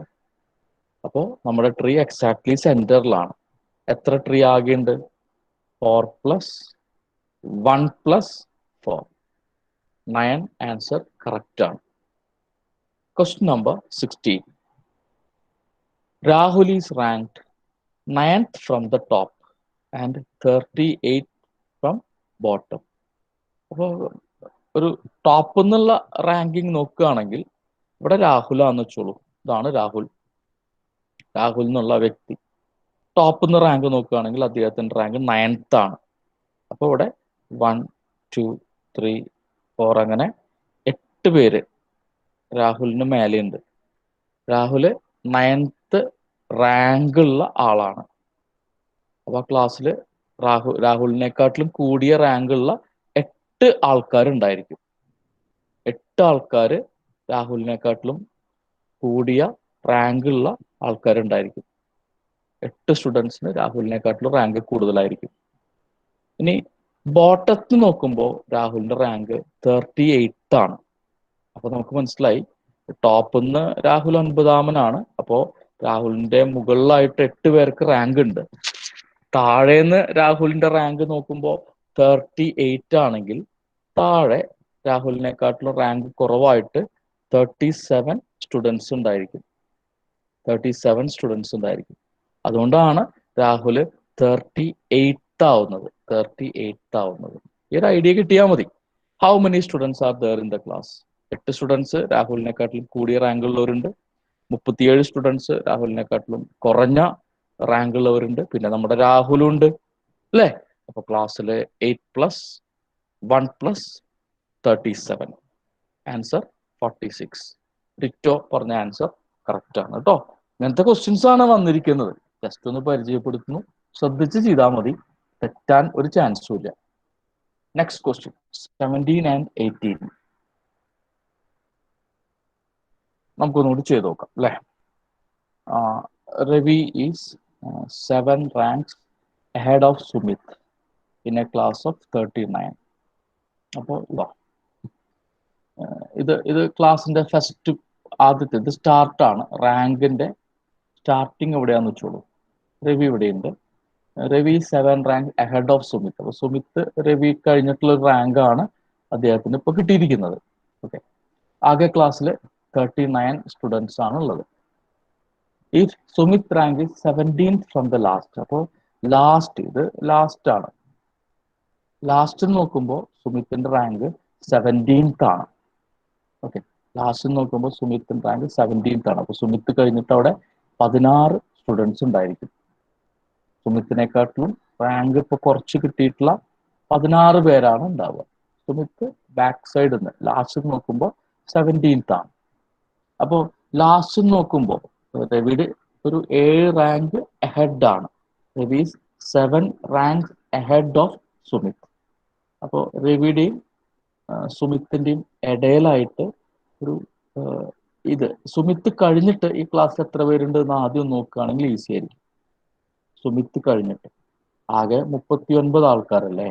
അപ്പോൾ നമ്മുടെ ട്രീ എക്സാക്ട്ലി സെന്ററിലാണ്. എത്ര ട്രീ ആകെയുണ്ട്? 4 + 1 + 4, 9. ആൻസർ കറക്റ്റ് ആണ്. Question number 16. Rahul is ranked 9th from the top and 38 from bottom. അപ്പോൾ ഒരു ടോപ്പ് എന്നുള്ള റാങ്കിങ് നോക്കുകയാണെങ്കിൽ ഇവിടെ രാഹുലാന്ന് വെച്ചോളൂ. ഇതാണ് രാഹുൽ. രാഹുൽ എന്നുള്ള വ്യക്തി ടോപ്പ് എന്ന് റാങ്ക് നോക്കുകയാണെങ്കിൽ അദ്ദേഹത്തിന്റെ റാങ്ക് 9th ആണ്. അപ്പോൾ ഇവിടെ 1, 2, 3, 4 അങ്ങനെ 8 പേര് രാഹുലിന് മേലെയുണ്ട്. രാഹുല് 9th റാങ്കുള്ള ആളാണ്. അപ്പൊ ആ ക്ലാസ്സിൽ രാഹുലിനെക്കാട്ടിലും കൂടിയ റാങ്കുള്ള 8 ആൾക്കാരുണ്ടായിരിക്കും. 8 ആൾക്കാർ രാഹുലിനെക്കാട്ടിലും കൂടിയ റാങ്കുള്ള ആൾക്കാരുണ്ടായിരിക്കും. 8 സ്റ്റുഡൻസിന് രാഹുലിനെക്കാട്ടിലും റാങ്ക് കൂടുതലായിരിക്കും. ഇനി ബോട്ടത്ത് നോക്കുമ്പോൾ രാഹുലിന്റെ റാങ്ക് 38 ആണ്. അപ്പൊ നമുക്ക് മനസ്സിലായി ടോപ്പ് നിന്ന് രാഹുൽ 9ാമനാണ്. അപ്പോൾ രാഹുലിന്റെ മുകളിലായിട്ട് 8 പേർക്ക് റാങ്ക് ഉണ്ട്. താഴേന്ന് രാഹുലിന്റെ റാങ്ക് നോക്കുമ്പോൾ 38 ആണെങ്കിൽ താഴെ രാഹുലിനെക്കാട്ടിലും റാങ്ക് കുറവായിട്ട് 37 സ്റ്റുഡൻസ് ഉണ്ടായിരിക്കും. 37 സ്റ്റുഡൻസ് ഉണ്ടായിരിക്കും. അതുകൊണ്ടാണ് രാഹുൽ 38th ആവുന്നത്. 38th ആവുന്നത്. ഈ ഒരു ഐഡിയ കിട്ടിയാൽ മതി. How many students are there in the class? 8 students രാഹുലിനെക്കാട്ടിലും കൂടിയ റാങ്ക് ഉള്ളവരുണ്ട്. 37 സ്റ്റുഡൻസ് രാഹുലിനെക്കാട്ടിലും കുറഞ്ഞ റാങ്ക് ഉള്ളവരുണ്ട്. പിന്നെ നമ്മുടെ രാഹുലും ഉണ്ട് അല്ലേ? അപ്പൊ ക്ലാസ്സിൽ 8 + 1 + 37, ആൻസർ 46. ഡിറ്റോ പറഞ്ഞ ആൻസർ കറക്റ്റ് ആണ് കേട്ടോ. ഇങ്ങനത്തെ ക്വസ്റ്റ്യൻസ് ആണ് വന്നിരിക്കുന്നത്. ജസ്റ്റ് ഒന്ന് പരിചയപ്പെടുത്തുന്നു, ശ്രദ്ധിച്ച് ചെയ്താൽ മതി, തെറ്റാൻ ഒരു ചാൻസും ഇല്ല. Next question, 17 and 18. നമുക്കൊന്നുകൂടി ചെയ്ത് നോക്കാം അല്ലേ? Ravi is 7 ranks ahead of Sumit in a class of 39. അപ്പോൾ ഇത് ക്ലാസിന്റെ ഫസ്റ്റ് ആദ്യത്തെ ഇത് സ്റ്റാർട്ടാണ്. റാങ്കിന്റെ സ്റ്റാർട്ടിങ് എവിടെയാന്ന് വെച്ചോളൂ. രവി ഇവിടെയുണ്ട്. Ravi 7 rank ahead of Sumith. അപ്പൊ സുമിത്ത് രവി കഴിഞ്ഞിട്ടുള്ള ഒരു റാങ്കാണ് അദ്ദേഹത്തിന് ഇപ്പൊ കിട്ടിയിരിക്കുന്നത്. ഓക്കെ, ആകെ ക്ലാസ്സിൽ 39 സ്റ്റുഡൻസ് ആണ് ഉള്ളത്. ഈ Sumit rank 17th from the last. അപ്പോൾ ലാസ്റ്റ് ഇത് ലാസ്റ്റ് ആണ്. ലാസ്റ്റ് നോക്കുമ്പോൾ സുമിത്തിന്റെ റാങ്ക് 17th ആണ്. ഓക്കെ, ലാസ്റ്റ് നോക്കുമ്പോൾ സുമിത്തിന്റെ റാങ്ക് 17th ആണ്. അപ്പൊ സുമിത്ത് കഴിഞ്ഞിട്ട് അവിടെ 16 സ്റ്റുഡൻസ് ഉണ്ടായിരിക്കും. സുമിത്തിനെക്കാട്ടിലും റാങ്ക് ഇപ്പൊ കുറച്ച് കിട്ടിയിട്ടുള്ള 16 പേരാണ് ഉണ്ടാവുക. സുമിത്ത് ബാക്ക് സൈഡിൽ നിന്ന് ലാസ്റ്റ് നോക്കുമ്പോൾ 17th ആണ്. അപ്പോൾ ലാസ്റ്റ് നോക്കുമ്പോൾ രവിയുടെ ഒരു 7 റാങ്ക് അഹെഡ് ആണ്. Ravi 7 rank ahead of Sumith. അപ്പോൾ രവിയുടെയും സുമിത്തിന്റെയും ഇടയിലായിട്ട് ഒരു ഇത് സുമിത്ത് കഴിഞ്ഞിട്ട് ഈ ക്ലാസ്സിൽ എത്ര പേരുണ്ട് എന്ന് ആദ്യം നോക്കുകയാണെങ്കിൽ ഈസി ആയിരിക്കും. സുമിത്ത് കഴിഞ്ഞിട്ട് ആകെ 39 ആൾക്കാരല്ലേ.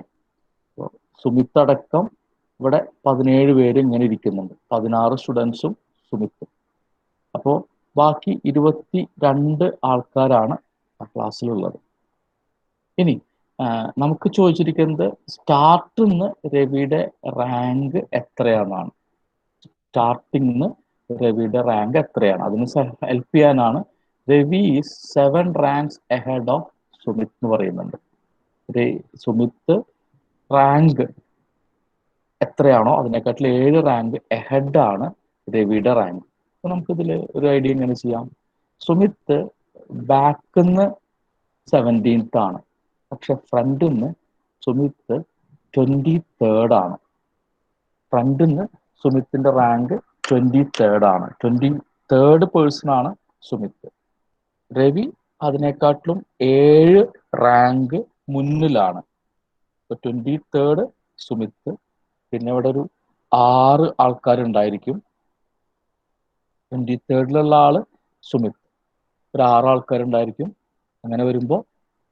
സുമിത്ത് അടക്കം ഇവിടെ 17 പേര് ഇങ്ങനെ ഇരിക്കുന്നുണ്ട്. 16 സ്റ്റുഡൻസും സുമിത്തും. അപ്പോൾ ബാക്കി 22 ആൾക്കാരാണ് ആ ക്ലാസ്സിലുള്ളത്. ഇനി നമുക്ക് ചോദിച്ചിരിക്കുന്നത് സ്റ്റാർട്ടിൽ നിന്ന് രവിയുടെ റാങ്ക് എത്രയാണെന്നാണ്. സ്റ്റാർട്ടിംഗ് നിന്ന് രവിയുടെ റാങ്ക് എത്രയാണ് അതിന് ഹെൽപ്പ് ചെയ്യാനാണ് Ravi is 7 ranks ahead of Sumith എന്ന് പറയുന്നുണ്ട്. സുമിത്ത് റാങ്ക് എത്രയാണോ അതിനെക്കാട്ടിൽ 7 റാങ്ക് അഹെഡ് ആണ് രവിയുടെ റാങ്ക്. അപ്പൊ നമുക്കിതിൽ ഒരു ഐഡിയ ഇങ്ങനെ ചെയ്യാം. സുമിത്ത് ബാക്കിൽ നിന്ന് 17th ആണ്, പക്ഷെ ഫ്രണ്ടിൽ നിന്ന് സുമിത്ത് 23rd ആണ്. ഫ്രണ്ടിൽ നിന്ന് സുമിത്തിന്റെ റാങ്ക് 23rd ആണ്. 23rd പേഴ്സൺ ആണ് സുമിത്ത്. രവി അതിനെക്കാട്ടിലും 7 റാങ്ക് മുന്നിലാണ്. 23rd സുമിത്ത്, പിന്നെ ഇവിടെ ഒരു 6 ആൾക്കാരുണ്ടായിരിക്കും. 23rd ആള് സുമിത്ത്, ഒരു 6 ആൾക്കാരുണ്ടായിരിക്കും. അങ്ങനെ വരുമ്പോൾ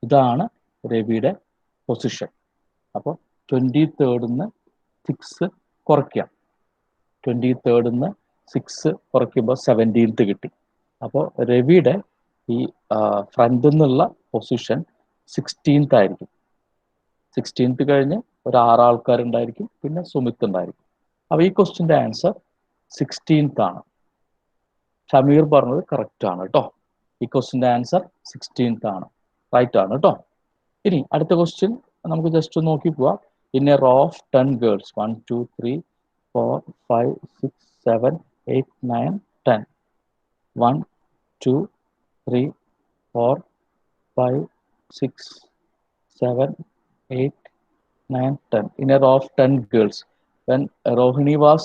ഇതാണ് രവിയുടെ പൊസിഷൻ. അപ്പോൾ 23rd 6 കുറയ്ക്കാം. 23rd 6 കുറയ്ക്കുമ്പോൾ 17th കിട്ടി. അപ്പോൾ രവിയുടെ ഈ ഫ്രണ്ടിൽ നിന്നുള്ള പൊസിഷൻ 16th ആയിരിക്കും. 16th കഴിഞ്ഞ് ഒരു 6 ആൾക്കാരുണ്ടായിരിക്കും, പിന്നെ സുമിത്ത് ഉണ്ടായിരിക്കും. അപ്പോൾ ഈ ക്വസ്റ്റിന്റെ ആൻസർ 16th ആണ്. ഷമീർ പറഞ്ഞത് കറക്റ്റ് ആണ് കേട്ടോ. ഈ ക്വസ്റ്റിന്റെ ആൻസർ 16th ആണ്, റൈറ്റ് ആണ് കേട്ടോ. ഇനി അടുത്ത ക്വസ്റ്റ്യൻ നമുക്ക് ജസ്റ്റ് നോക്കി പോവാം. In a row of 10 girls 1 2 3 4 5 6 7 8 9 10 1 2 3 4 5 6 7 8 9 10 in a row of 10 girls. When Rohini was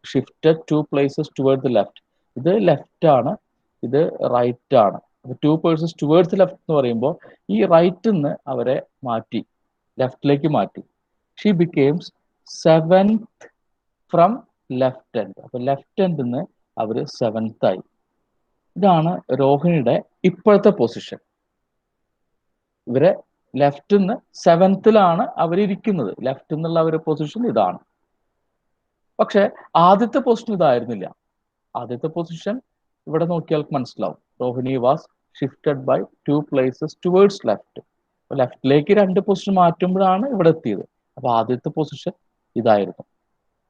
shifted 2 places toward the left. ഇത് ലെഫ്റ്റ് ആണ്, ഇത് റൈറ്റ് ആണ്. 2 persons towards the left എന്ന് പറയുമ്പോൾ ഈ റൈറ്റിൽ നിന്ന് അവരെ മാറ്റി, ലെഫ്റ്റിലേക്ക് മാറ്റി. She becomes 7th from left end. അപ്പൊ ലെഫ്റ്റ് എൻഡിൽ നിന്ന് അവര് 7th ആയി. ഇതാണ് രോഹിണിയുടെ ഇപ്പോഴത്തെ പൊസിഷൻ. ഇവരെ ലെഫ്റ്റിൽ നിന്ന് 7th അവരിയ്ക്കുന്നത്. ലെഫ്റ്റിൽ നിന്നുള്ള അവരുടെ പൊസിഷൻ ഇതാണ്. പക്ഷെ ആദ്യത്തെ പൊസിഷൻ ഇതായിരുന്നില്ല. ആദ്യത്തെ പൊസിഷൻ ഇവിടെ നോക്കിയാൽ മനസ്സിലാവും. Rohini was shifted by 2 places towards left. ലെഫ്റ്റിലേക്ക് 2 പൊസിഷൻ മാറ്റുമ്പോഴാണ് ഇവിടെ എത്തിയത്. അപ്പൊ ആദ്യത്തെ പൊസിഷൻ ഇതായിരുന്നു.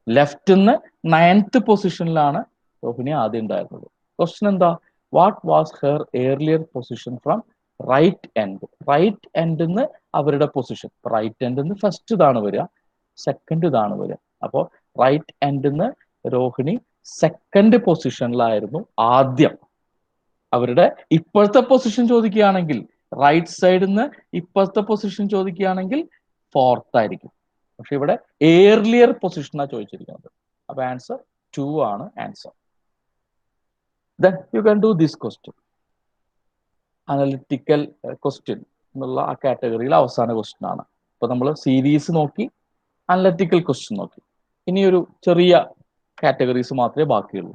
ലെഫ്റ്റിൽ നിന്ന് 9th പൊസിഷനിലാണ് രോഹിണി ആദ്യം ഉണ്ടായിരുന്നത്. ക്വസ്റ്റ്യൻ എന്താ? What was her earlier position from right end. Right എൻഡിൽ നിന്ന് അവരുടെ പൊസിഷൻ. റൈറ്റ് എൻഡിൽ നിന്ന് ഫസ്റ്റ് ഇതാണ് വരിക, സെക്കൻഡ് ഇതാണ് വരിക. അപ്പോൾ റൈറ്റ് എൻഡിൽ നിന്ന് രോഹിണി 2nd പൊസിഷനിലായിരുന്നു ആദ്യം. അവരുടെ ഇപ്പോഴത്തെ പൊസിഷൻ ചോദിക്കുകയാണെങ്കിൽ, റൈറ്റ് സൈഡിൽ നിന്ന് ഇപ്പോഴത്തെ പൊസിഷൻ ചോദിക്കുകയാണെങ്കിൽ 4th ആയിരിക്കും. പക്ഷെ ഇവിടെ ഏർലിയർ പൊസിഷനാണ് ചോദിച്ചിരിക്കുന്നത്. അപ്പൊ ആൻസർ 2 ആണ് answer. Then you can do this question. Analytical question എന്നുള്ള ആ കാറ്റഗറിയിൽ അവസാന ക്വസ്റ്റ്യൻ ആണ്. ഇപ്പൊ നമ്മൾ സീരീസ് നോക്കി, അനലറ്റിക്കൽ ക്വസ്റ്റ്യൻ നോക്കി. ഇനിയൊരു ചെറിയ കാറ്റഗറീസ് മാത്രമേ ബാക്കിയുള്ളൂ.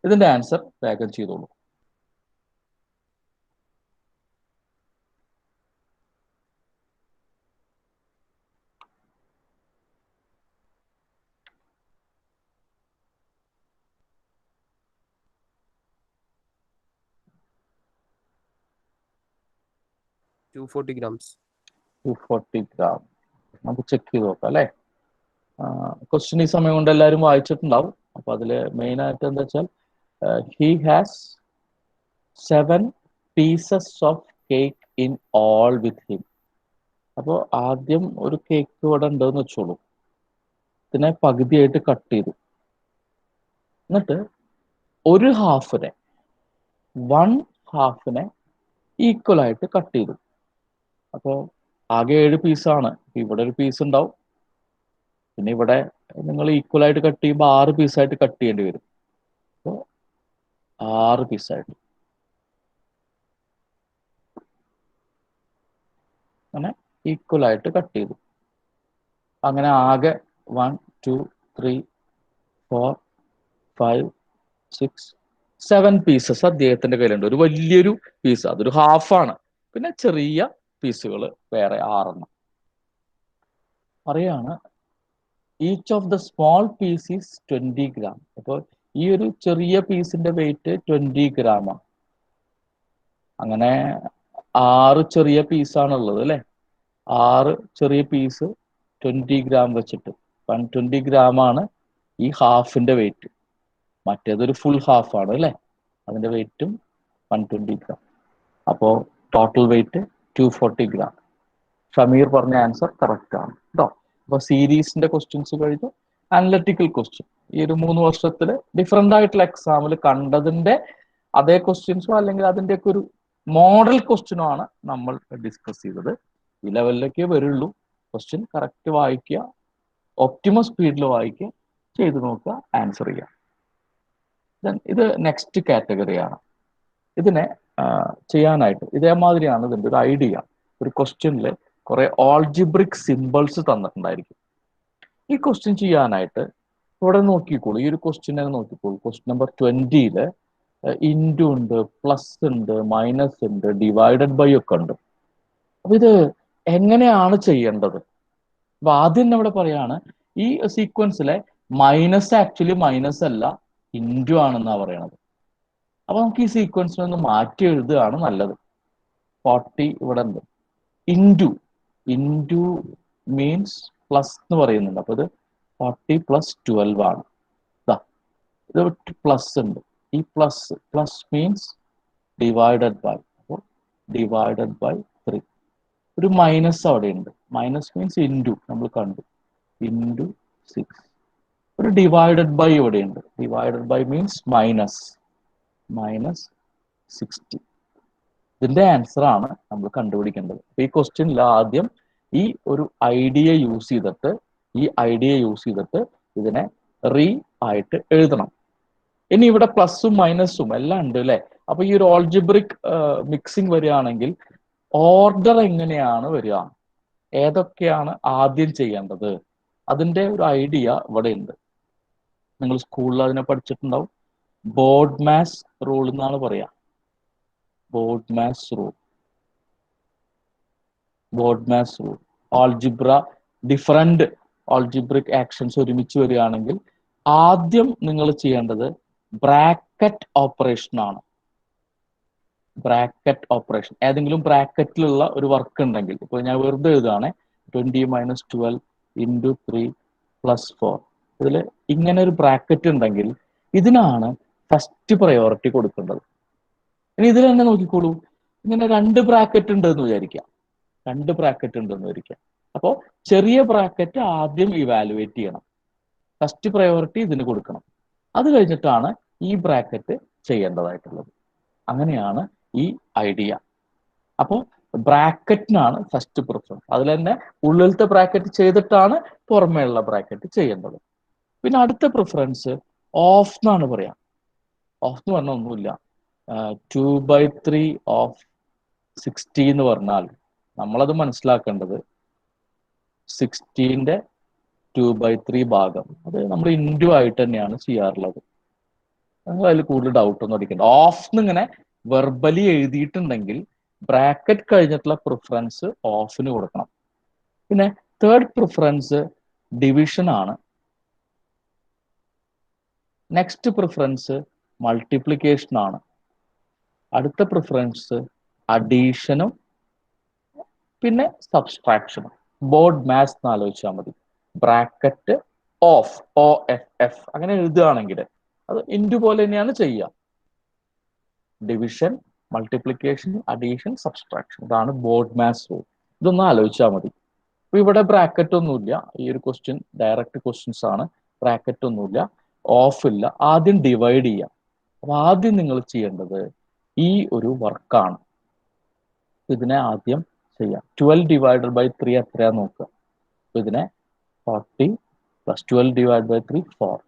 ഇതിന്റെ ആൻസർ വേഗം ചെയ്തോളൂ. grams. 240 gram. നമുക്ക് ചെക്ക് ചെയ്ത് നോക്കാം അല്ലേ. ക്വസ്റ്റ്യൻ ഈ സമയം കൊണ്ട് എല്ലാവരും വായിച്ചിട്ടുണ്ടാവും. അപ്പൊ അതില് മെയിൻ ആയിട്ട് എന്താ വെച്ചാൽ he has 7 pieces of cake in all with him. അപ്പോൾ ആദ്യം ഒരു കേക്ക് ഇവിടെ ഉണ്ടെന്ന് വെച്ചോളൂ. ഇതിനെ പകുതിയായിട്ട് കട്ട് ചെയ്തു. എന്നിട്ട് ഒരു ഹാഫിനെ 1/2 ഈക്വൽ ആയിട്ട് കട്ട് ചെയ്തു. അപ്പോൾ ആകെ 7 പീസാണ്. ഇവിടെ ഒരു പീസ് ഉണ്ടാവും, പിന്നെ ഇവിടെ നിങ്ങൾ ഈക്വൽ ആയിട്ട് കട്ട് ചെയ്യുമ്പോൾ 6 പീസായിട്ട് കട്ട് ചെയ്യേണ്ടി വരും. അപ്പോൾ 6 പീസായിട്ട് അങ്ങനെ ഈക്വൽ ആയിട്ട് കട്ട് ചെയ്തു. അങ്ങനെ ആകെ 1 2 3 4 5 6 7 പീസസ് അദ്ദേഹത്തിന്റെ കയ്യിലുണ്ട്. ഒരു വലിയൊരു പീസ്, അതൊരു ഹാഫാണ്. പിന്നെ ചെറിയ പീസുകൾ വേറെ 6 പറയാണ്. Each of the small piece is 20 gram. അപ്പോൾ ഈ ഒരു ചെറിയ പീസിന്റെ വെയിറ്റ് 20 ഗ്രാമാണ്. അങ്ങനെ 6 ചെറിയ പീസാണുള്ളത് അല്ലെ. 6 ചെറിയ പീസ് 20 gram വെച്ചിട്ട് 120 ഗ്രാമാണ് ഈ ഹാഫിന്റെ വെയിറ്റ്. മറ്റേതൊരു ഫുൾ ഹാഫാണ് അല്ലെ, അതിന്റെ വെയിറ്റും 120 gram. അപ്പോൾ ടോട്ടൽ വെയിറ്റ് 240 gram. ഷമീർ പറഞ്ഞ ആൻസർ കറക്റ്റ് ആണ് കേട്ടോ. അപ്പൊ സീരീസിന്റെ ക്വസ്റ്റ്യൻസ് കഴിഞ്ഞു. അനലറ്റിക്കൽ ക്വസ്റ്റ്യൻ ഈ ഒരു 3 വർഷത്തിൽ ഡിഫറെന്റ് ആയിട്ടുള്ള എക്സാമിൽ കണ്ടതിന്റെ അതേ ക്വസ്റ്റ്യൻസോ അല്ലെങ്കിൽ അതിൻ്റെയൊക്കെ ഒരു മോഡൽ ക്വസ്റ്റ്യനോ ആണ് നമ്മൾ ഡിസ്കസ് ചെയ്തത്. ഈ ലെവലിലേക്കേ വരുള്ളൂ. ക്വസ്റ്റ്യൻ കറക്റ്റ് വായിക്കുക, ഒപ്റ്റിമം സ്പീഡിൽ വായിക്കുക, ചെയ്ത് നോക്കുക, ആൻസർ ചെയ്യുക. ഇത് നെക്സ്റ്റ് കാറ്റഗറിയാണ്. ഇതിനെ ചെയ്യാനായിട്ട് ഇതേമാതിരിയാണ് ഇതിൻ്റെ ഒരു ഐഡിയ. ഒരു ക്വസ്റ്റ്യനിൽ കുറെ ഓൾജിബ്രിക് സിമ്പിൾസ് തന്നിട്ടുണ്ടായിരിക്കും. ഈ ക്വസ്റ്റ്യൻ ചെയ്യാനായിട്ട് ഇവിടെ നോക്കിക്കോളൂ. ഈ ഒരു ക്വസ്റ്റ്യനെ നോക്കിക്കോളൂ. ക്വസ്റ്റ്യൻ നമ്പർ 20 ഇൻറ്റു ഉണ്ട്, പ്ലസ് ഉണ്ട്, മൈനസ് ഉണ്ട്, ഡിവൈഡഡ് ബൈ ഒക്കെ ഉണ്ട്. അപ്പൊ ഇത് എങ്ങനെയാണ് ചെയ്യേണ്ടത്? അപ്പൊ ആദ്യം ഇവിടെ പറയാണ് ഈ സീക്വൻസിലെ മൈനസ് ആക്ച്വലി മൈനസ് അല്ല, ഇൻറ്റു ആണെന്നാണ് പറയണത്. അപ്പൊ നമുക്ക് ഈ സീക്വൻസിനൊന്ന് മാറ്റി എഴുതുകയാണ് നല്ലത്. 40 ഇവിടെ ഉണ്ട്, ഇൻറ്റു മീൻസ് പ്ലസ് എന്ന് പറയുന്നുണ്ട്. അപ്പൊ ഇത് 40 + 12 ആണ്. ഇത് പ്ലസ് ഉണ്ട്. ഈ പ്ലസ് മീൻസ് ഡിവൈഡഡ് ബൈ. അപ്പോൾ ഡിവൈഡഡ് ബൈ 3. ഒരു മൈനസ് അവിടെ ഉണ്ട്. മൈനസ് മീൻസ് ഇൻറ്റു നമ്മൾ കണ്ടു, ഇൻറ്റു 6. ഒരു ഡിവൈഡഡ് ബൈ ഇവിടെ ഉണ്ട്. Divided by means minus 60. ഇതിന്റെ ആൻസർ ആണ് നമ്മൾ കണ്ടുപിടിക്കേണ്ടത്. ഈ ക്വസ്റ്റ്യനിൽ ആദ്യം ഈ ഒരു ഐഡിയ യൂസ് ചെയ്തിട്ട് ഇതിനെ റീ ആയിട്ട് എഴുതണം. ഇനി ഇവിടെ പ്ലസും മൈനസും എല്ലാം ഉണ്ട് അല്ലെ. അപ്പൊ ഈ ഒരു ഓൾജിബ്രിക് മിക്സിംഗ് വരികയാണെങ്കിൽ ഓർഡർ എങ്ങനെയാണ് വരിക, ഏതൊക്കെയാണ് ആദ്യം ചെയ്യേണ്ടത്, അതിന്റെ ഒരു ഐഡിയ ഇവിടെ ഉണ്ട്. നിങ്ങൾ സ്കൂളിൽ അതിനെ പഠിച്ചിട്ടുണ്ടാവും. ബോർഡ്മാസ് റൂൾ എന്നാണ് പറയാ. BODMAS rule algebra different algebraic actions ഒരുമിച്ച് വരികയാണെങ്കിൽ ആദ്യം നിങ്ങൾ ചെയ്യേണ്ടത് ബ്രാക്കറ്റ് ഓപ്പറേഷൻ ആണ്. ബ്രാക്കറ്റ് ഓപ്പറേഷൻ ഏതെങ്കിലും ബ്രാക്കറ്റിലുള്ള ഒരു വർക്ക് ഉണ്ടെങ്കിൽ, ഇപ്പോൾ ഞാൻ വെറുതെ എഴുതുകയാണ് 20 - 12 × 3 + 4. ഇതിൽ ഇങ്ങനെ ഒരു ബ്രാക്കറ്റ് ഉണ്ടെങ്കിൽ ഇതിനാണ് ഫസ്റ്റ് പ്രയോറിറ്റി കൊടുക്കേണ്ടത്. ഇനി ഇതിൽ തന്നെ നോക്കിക്കോളൂ. ഇങ്ങനെ 2 ബ്രാക്കറ്റ് ഉണ്ടെന്ന് വിചാരിക്കാം. അപ്പോൾ ചെറിയ ബ്രാക്കറ്റ് ആദ്യം ഇവാലുവേറ്റ് ചെയ്യണം. ഫസ്റ്റ് പ്രയോറിറ്റി ഇതിന് കൊടുക്കണം. അത് കഴിഞ്ഞിട്ടാണ് ഈ ബ്രാക്കറ്റ് ചെയ്യേണ്ടതായിട്ടുള്ളത്. അങ്ങനെയാണ് ഈ ഐഡിയ. അപ്പോൾ ബ്രാക്കറ്റിനാണ് ഫസ്റ്റ് പ്രിഫറൻസ്. അതിൽ തന്നെ ഉള്ളിലത്തെ ബ്രാക്കറ്റ് ചെയ്തിട്ടാണ് പുറമേയുള്ള ബ്രാക്കറ്റ് ചെയ്യേണ്ടത്. പിന്നെ അടുത്ത പ്രിഫറൻസ് ഓഫ് എന്നാണ് പറയാം. ഓഫ് എന്ന് പറഞ്ഞാൽ ഒന്നുമില്ല, 2/3 ഓഫ് 60 എന്ന് പറഞ്ഞാൽ നമ്മളത് മനസ്സിലാക്കേണ്ടത് 60ന്റെ 2/3 ഭാഗം. അത് നമ്മൾ ഇൻഡു ആയിട്ട് തന്നെയാണ് ചെയ്യാറുള്ളത്. നിങ്ങൾ അതിൽ കൂടുതൽ ഡൗട്ട് ഒന്നും അടിക്കണ്ട. ഓഫ് എന്നിങ്ങനെ വെർബലി എഴുതിയിട്ടുണ്ടെങ്കിൽ ബ്രാക്കറ്റ് കഴിഞ്ഞിട്ടുള്ള പ്രിഫറൻസ് ഓഫിന് കൊടുക്കണം. പിന്നെ തേർഡ് പ്രിഫറൻസ് ഡിവിഷൻ ആണ്. നെക്സ്റ്റ് പ്രിഫറൻസ് മൾട്ടിപ്ലിക്കേഷൻ ആണ്. അടുത്ത പ്രിഫറൻസ് അഡീഷനും പിന്നെ സബ്സ്ട്രാക്ഷനും. ബോർഡ് മാത്സ് എന്ന് ആലോചിച്ചാൽ മതി. ബ്രാക്കറ്റ് ഓഫ് OFF അങ്ങനെ എഴുതുകയാണെങ്കിൽ അത് ഇൻറ്റു പോലെ തന്നെയാണ് ചെയ്യുക. Division, multiplication, addition, subtraction. ഇതാണ് ബോർഡ് മാത്സ് റൂൾ. ഇതൊന്ന് ആലോചിച്ചാൽ മതി. അപ്പൊ ഇവിടെ ബ്രാക്കറ്റ് ഒന്നുമില്ല. ഈ ഒരു ക്വസ്റ്റ്യൻ ഡയറക്റ്റ് ക്വസ്റ്റ്യൻസ് ആണ്. ബ്രാക്കറ്റ് ഒന്നുമില്ല, ഓഫ് ഇല്ല. ആദ്യം ഡിവൈഡ് ചെയ്യാം. അപ്പൊ ആദ്യം നിങ്ങൾ ചെയ്യേണ്ടത് ഈ ഒരു വർക്കാണ്. ഇതിനെ ആദ്യം ചെയ്യാം. 12 ഡിവൈഡഡ് ബൈ 3 എത്രയാ നോക്കുക. അപ്പൊ ഇതിനെ 40 plus 12 divide by 3 4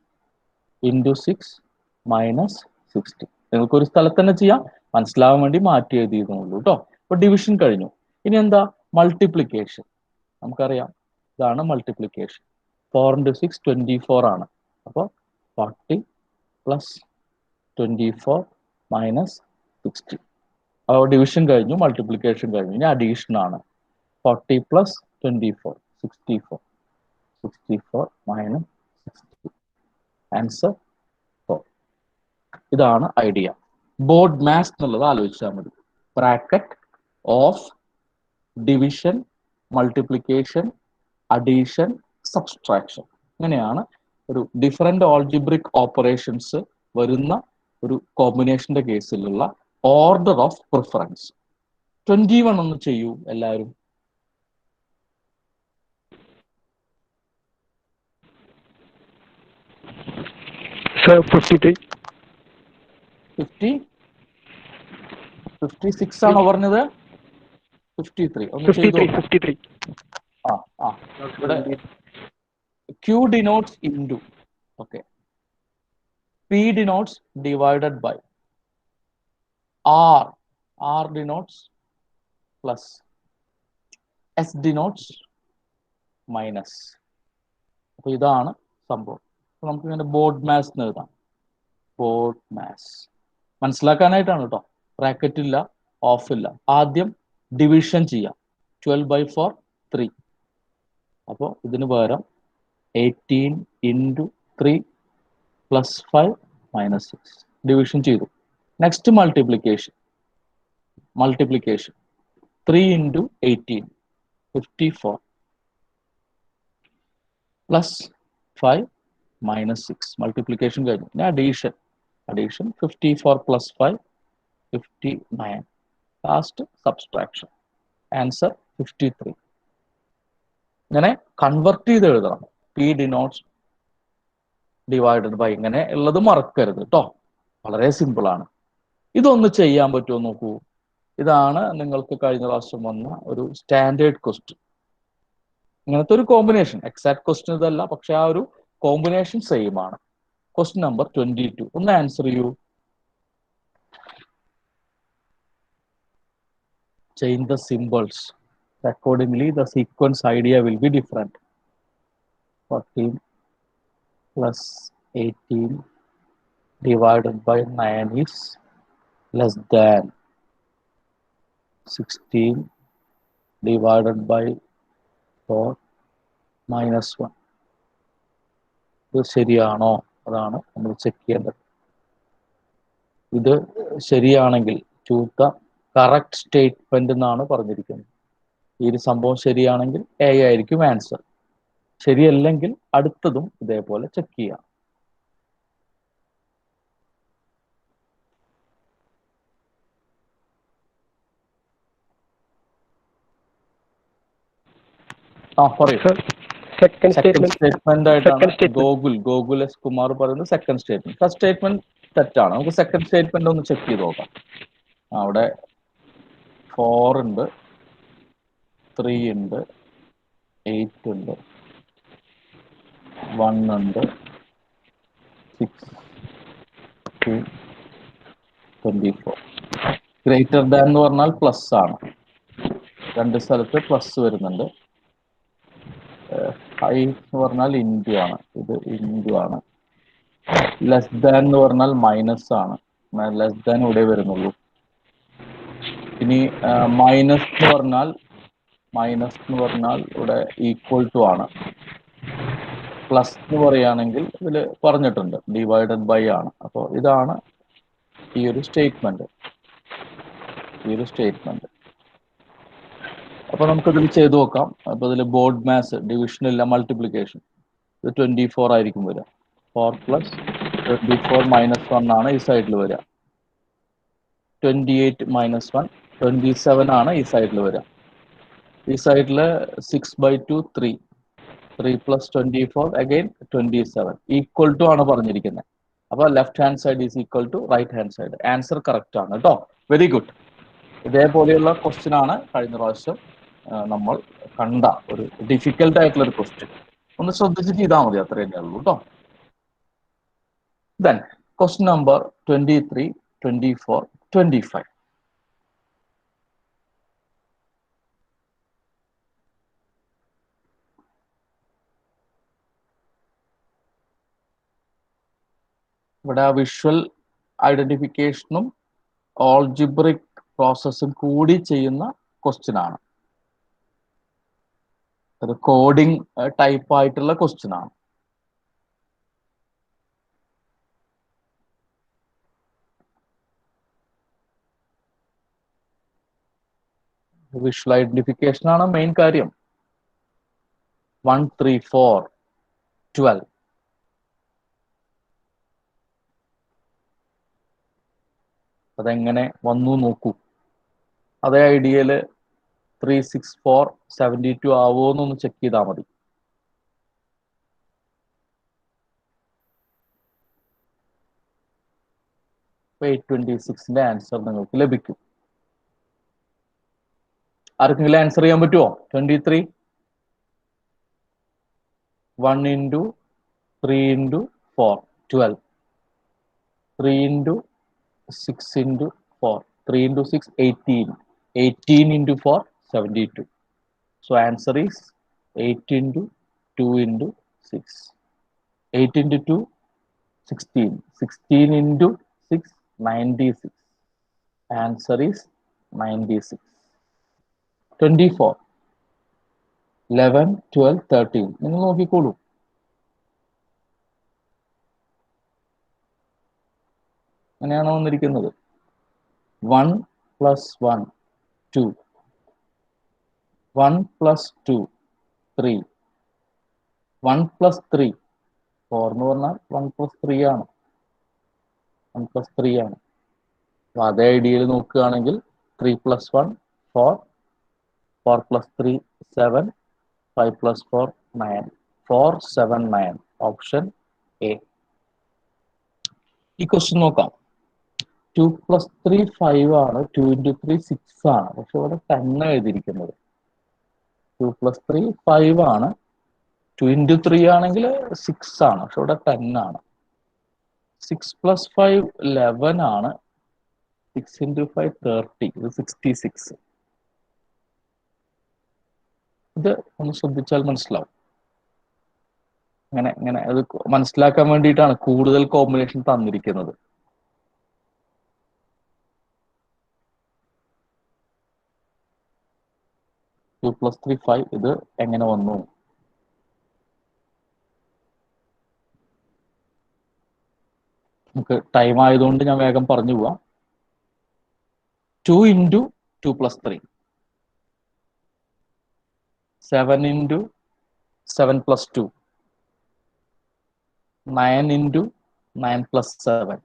into 6 minus 60. നിങ്ങൾക്ക് ഒരു സ്ഥലത്ത് തന്നെ ചെയ്യാം, മനസ്സിലാവാൻ വേണ്ടി മാറ്റി എഴുതിയതുള്ളൂ കേട്ടോ. അപ്പൊ ഡിവിഷൻ കഴിഞ്ഞു. ഇനി എന്താ മൾട്ടിപ്ലിക്കേഷൻ. നമുക്കറിയാം ഇതാണ് മൾട്ടിപ്ലിക്കേഷൻ. 4 ഇൻറ്റു 6 24 ആണ്. അപ്പോൾ 40 പ്ലസ് 24 മൈനസ് 60. അപ്പോൾ ഡിവിഷൻ കഴിഞ്ഞു, മൾട്ടിപ്ലിക്കേഷൻ കഴിഞ്ഞു. ഇനി അഡീഷൻ ആണ്. 40 പ്ലസ് 24 64. 64 മൈനസ് 60. ആൻസർ 4. ഇതാണ് ഐഡിയ. ബോർഡ് മാത്സ് എന്നുള്ളത് ആലോചിച്ചാൽ മതി. Bracket, of, division, multiplication, addition, subtraction. ഇങ്ങനെയാണ് ഒരു ഡിഫറെന്റ് ഓൾജിബ്രിക് ഓപ്പറേഷൻസ് വരുന്ന ഒരു കോമ്പിനേഷന്റെ കേസിലുള്ള ഓർഡർ ഓഫ് പ്രിഫറൻസ്. 21 ഒന്ന് ചെയ്യൂ എല്ലാവരും. Sir, 53. 56 ആണോ പറഞ്ഞത്? 53 ഒന്ന് ചെയ്തു. 53. ഇവിടെ Q denotes into. Okay. P denotes divided by. R denotes plus. S denotes minus. അപ്പൊ ഇതാണ് സംഭവം. നമുക്ക് ഇങ്ങനെ ബോർഡ് മാത്സ് എന്ന് എഴുതാം. ബോർഡ് മാത്സ് മനസ്സിലാക്കാനായിട്ടാണ് കേട്ടോ. ബ്രാക്കറ്റ് ഇല്ല, ഓഫ് ഇല്ല. ആദ്യം ഡിവിഷൻ ചെയ്യാം. 12/4 3. അപ്പോൾ ഇതിന് പകരം 18 ഇൻറ്റു 3 പ്ലസ് 5 മൈനസ് 6 ഡിവിഷൻ ചെയ്തു. Next multiplication. 3 into 18 54 plus 5 minus 6 multiplication കഴിഞ്ഞു. ഇനി addition 54 plus 5 59. Last subtraction. Answer 53. ഇങ്ങനെ കൺവെർട്ട് ചെയ്ത് എഴുതണം. P denotes divided by. ഇങ്ങനെ ഉള്ളത് മറക്കരുത് കേട്ടോ. വളരെ സിമ്പിൾ ആണ്. ഇതൊന്ന് ചെയ്യാൻ പറ്റുമോ നോക്കൂ. ഇതാണ് നിങ്ങൾക്ക് കഴിഞ്ഞ പ്രാവശ്യം വന്ന ഒരു സ്റ്റാൻഡേർഡ് ക്വസ്റ്റ്യൻ. ഇങ്ങനത്തെ ഒരു കോമ്പിനേഷൻ. എക്സാക്ട് ക്വസ്റ്റ്യൻ ഇതല്ല, പക്ഷെ ആ ഒരു കോമ്പിനേഷൻ സെയിം ആണ്. Question number 22. ഒന്ന് ആൻസർ ചെയ്യൂ. Change the symbols. Accordingly, the sequence idea will be different. 14 plus 18 divided by 9 is less than 16 divided by 4 minus 1. ഇത് ശരിയാണോ? അതാണ് നമ്മൾ ചെക്ക് ചെയ്യേണ്ടത്. ഇത് ശരിയാണെങ്കിൽ choose the correct statement എന്നാണ് പറഞ്ഞിരിക്കുന്നത്. ഈ ഒരു സംഭവം ശരിയാണെങ്കിൽ A ആയിരിക്കും ആൻസർ. ശരിയല്ലെങ്കിൽ അടുത്തതും ഇതേപോലെ ചെക്ക് ചെയ്യാം. പറയൂ. Second second statement. സ്റ്റേറ്റ്മെന്റ് ആയിട്ടാണ് Second statement. Gokul S Kumar പറയുന്നത്. Second statement. ഫസ്റ്റ് സ്റ്റേറ്റ്മെന്റ് തെറ്റാണ്. നമുക്ക് സെക്കൻഡ് സ്റ്റേറ്റ്മെന്റ് ഒന്ന് ചെക്ക് ചെയ്ത് നോക്കാം. അവിടെ 4 ഉണ്ട്, 3 ഉണ്ട്, 8 ഉണ്ട്, 1 ഉണ്ട്, 6, 2, 24. ഗ്രേറ്റർ ദാൻ എന്ന് പറഞ്ഞാൽ പ്ലസ് ആണ്. രണ്ട് സ്ഥലത്ത് പ്ലസ് വരുന്നുണ്ട്. ഐ എന്ന് പറഞ്ഞാൽ ഇൻറ്റു ആണ്, ഇത് ഇൻറ്റു ആണ്. ലെസ് ദാൻ എന്ന് പറഞ്ഞാൽ മൈനസ് ആണ്, ലെസ് ദാൻ ഇവിടെ വരുന്നുള്ളൂ. ഇനി മൈനസ് എന്ന് പറഞ്ഞാൽ ഇവിടെ ഈക്വൽ ടു ആണ്. പ്ലസ് എന്ന് പറയുകയാണെങ്കിൽ ഇതിൽ പറഞ്ഞിട്ടുണ്ട് ഡിവൈഡഡ് ബൈ ആണ്. അപ്പോൾ ഇതാണ് ഈ ഒരു സ്റ്റേറ്റ്മെന്റ്. അപ്പൊ നമുക്കിതിൽ ചെയ്തു നോക്കാം. അപ്പൊ ഇതിൽ ബോർഡ് മാസ് ഡിവിഷൻ ഇല്ല, മൾട്ടിപ്ലിക്കേഷൻ. ഇത് 24 ആയിരിക്കും വരിക. 4 പ്ലസ് 24 മൈനസ് 1 ആണ് ഈ സൈഡിൽ വരിക. 28 മൈനസ് 1 27 ആണ് ഈ സൈഡിൽ വരിക. ഈ സൈഡിൽ 6/2 3 പ്ലസ് 24 അഗൈൻ 27 ഈക്വൽ ടു ആണ് പറഞ്ഞിരിക്കുന്നത്. അപ്പൊ left hand side is equal to right hand side. Answer correct ആണ് കേട്ടോ. Very good. ഇതേപോലെയുള്ള ക്വസ്റ്റ്യൻ ആണ് കഴിഞ്ഞ പ്രാവശ്യം നമ്മൾ കണ്ട ഒരു ഡിഫിക്കൽട്ട് ആയിട്ടുള്ള ഒരു ക്വസ്റ്റ്യൻ. ഒന്ന് ശ്രദ്ധിച്ച് ചെയ്താൽ മതി, അത്ര തന്നെ ഉള്ളൂ കേട്ടോ. Then question number 23, 24, 25. ഇവിടെ വിഷ്വൽ ഐഡന്റിഫിക്കേഷനും ഓൾജിബ്രിക് പ്രോസസ്സും കൂടി ചെയ്യുന്ന ക്വസ്റ്റ്യൻ ആണ്. ഒരു കോഡിംഗ് ടൈപ്പ് ആയിട്ടുള്ള ക്വസ്റ്റ്യൻ ആണ്. വിഷ്വൽ ഐഡന്റിഫിക്കേഷൻ ആണ് മെയിൻ കാര്യം. 1 3 4 12. അതെങ്ങനെ വന്നു നോക്കൂ. അതേ ഐഡിയയില് 3 6 4 72 ആവോ എന്നൊന്ന് ചെക്ക് ചെയ്താൽ മതി. അപ്പൊ 826ന്റെ ആൻസർ നിങ്ങൾക്ക് ലഭിക്കും. ആർക്കെങ്കിലും ആൻസർ ചെയ്യാൻ പറ്റുമോ? 23 1 into 3 into 4 12. 3 into 6 into 4 3 into 6 18. 18 into 4 72. So answer is 8 into 2 into 6. 8 into 2 16. 16 into 6 96. Answer is 96. 24 11 12 13. നിങ്ങൾ നോക്കിക്കോളൂ. അങ്ങനെയാണോ വന്നിരിക്കുന്നത്? 1 plus 1 2. 1 plus 2 3. 1 plus 3 4 എന്ന് പറഞ്ഞാൽ 1 plus 3 ആണ്. 1 plus 3 ആണ്. അപ്പൊ അതേ ഐഡിയയിൽ നോക്കുകയാണെങ്കിൽ 3 plus 1 4. 4 plus 3 7. 5 plus 4 9. 4 7 9. Option A. ഈ ക്വസ്റ്റ്യൻ നോക്കാം. 2 plus 3 5 ആണ്. 2 into 3 6 ആണ്. പക്ഷെ ഇവിടെ 10 എഴുതിയിരിക്കുന്നത്. 2 plus 3 5 ആണ്. 2 into 3 ആണെങ്കിൽ 6 ആണ്. പക്ഷെ ഇവിടെ 10 ആണ്. 6 plus 5 11 ആണ്. 6 into 5 30. ഇത് 66. ഇത് ഒന്ന് ശ്രദ്ധിച്ചാൽ മനസ്സിലാവും. ഇങ്ങനെ അത് മനസ്സിലാക്കാൻ വേണ്ടിയിട്ടാണ് കൂടുതൽ കോമ്പിനേഷൻ തന്നിരിക്കുന്നത്. Two plus 3 5. ഇത് എങ്ങനെ വന്നു? നമുക്ക് ടൈം ആയതുകൊണ്ട് ഞാൻ വേഗം പറഞ്ഞു പോവാം. 2 into 2 plus 3. 7 into 7 plus 2. 9 into 9 plus 7.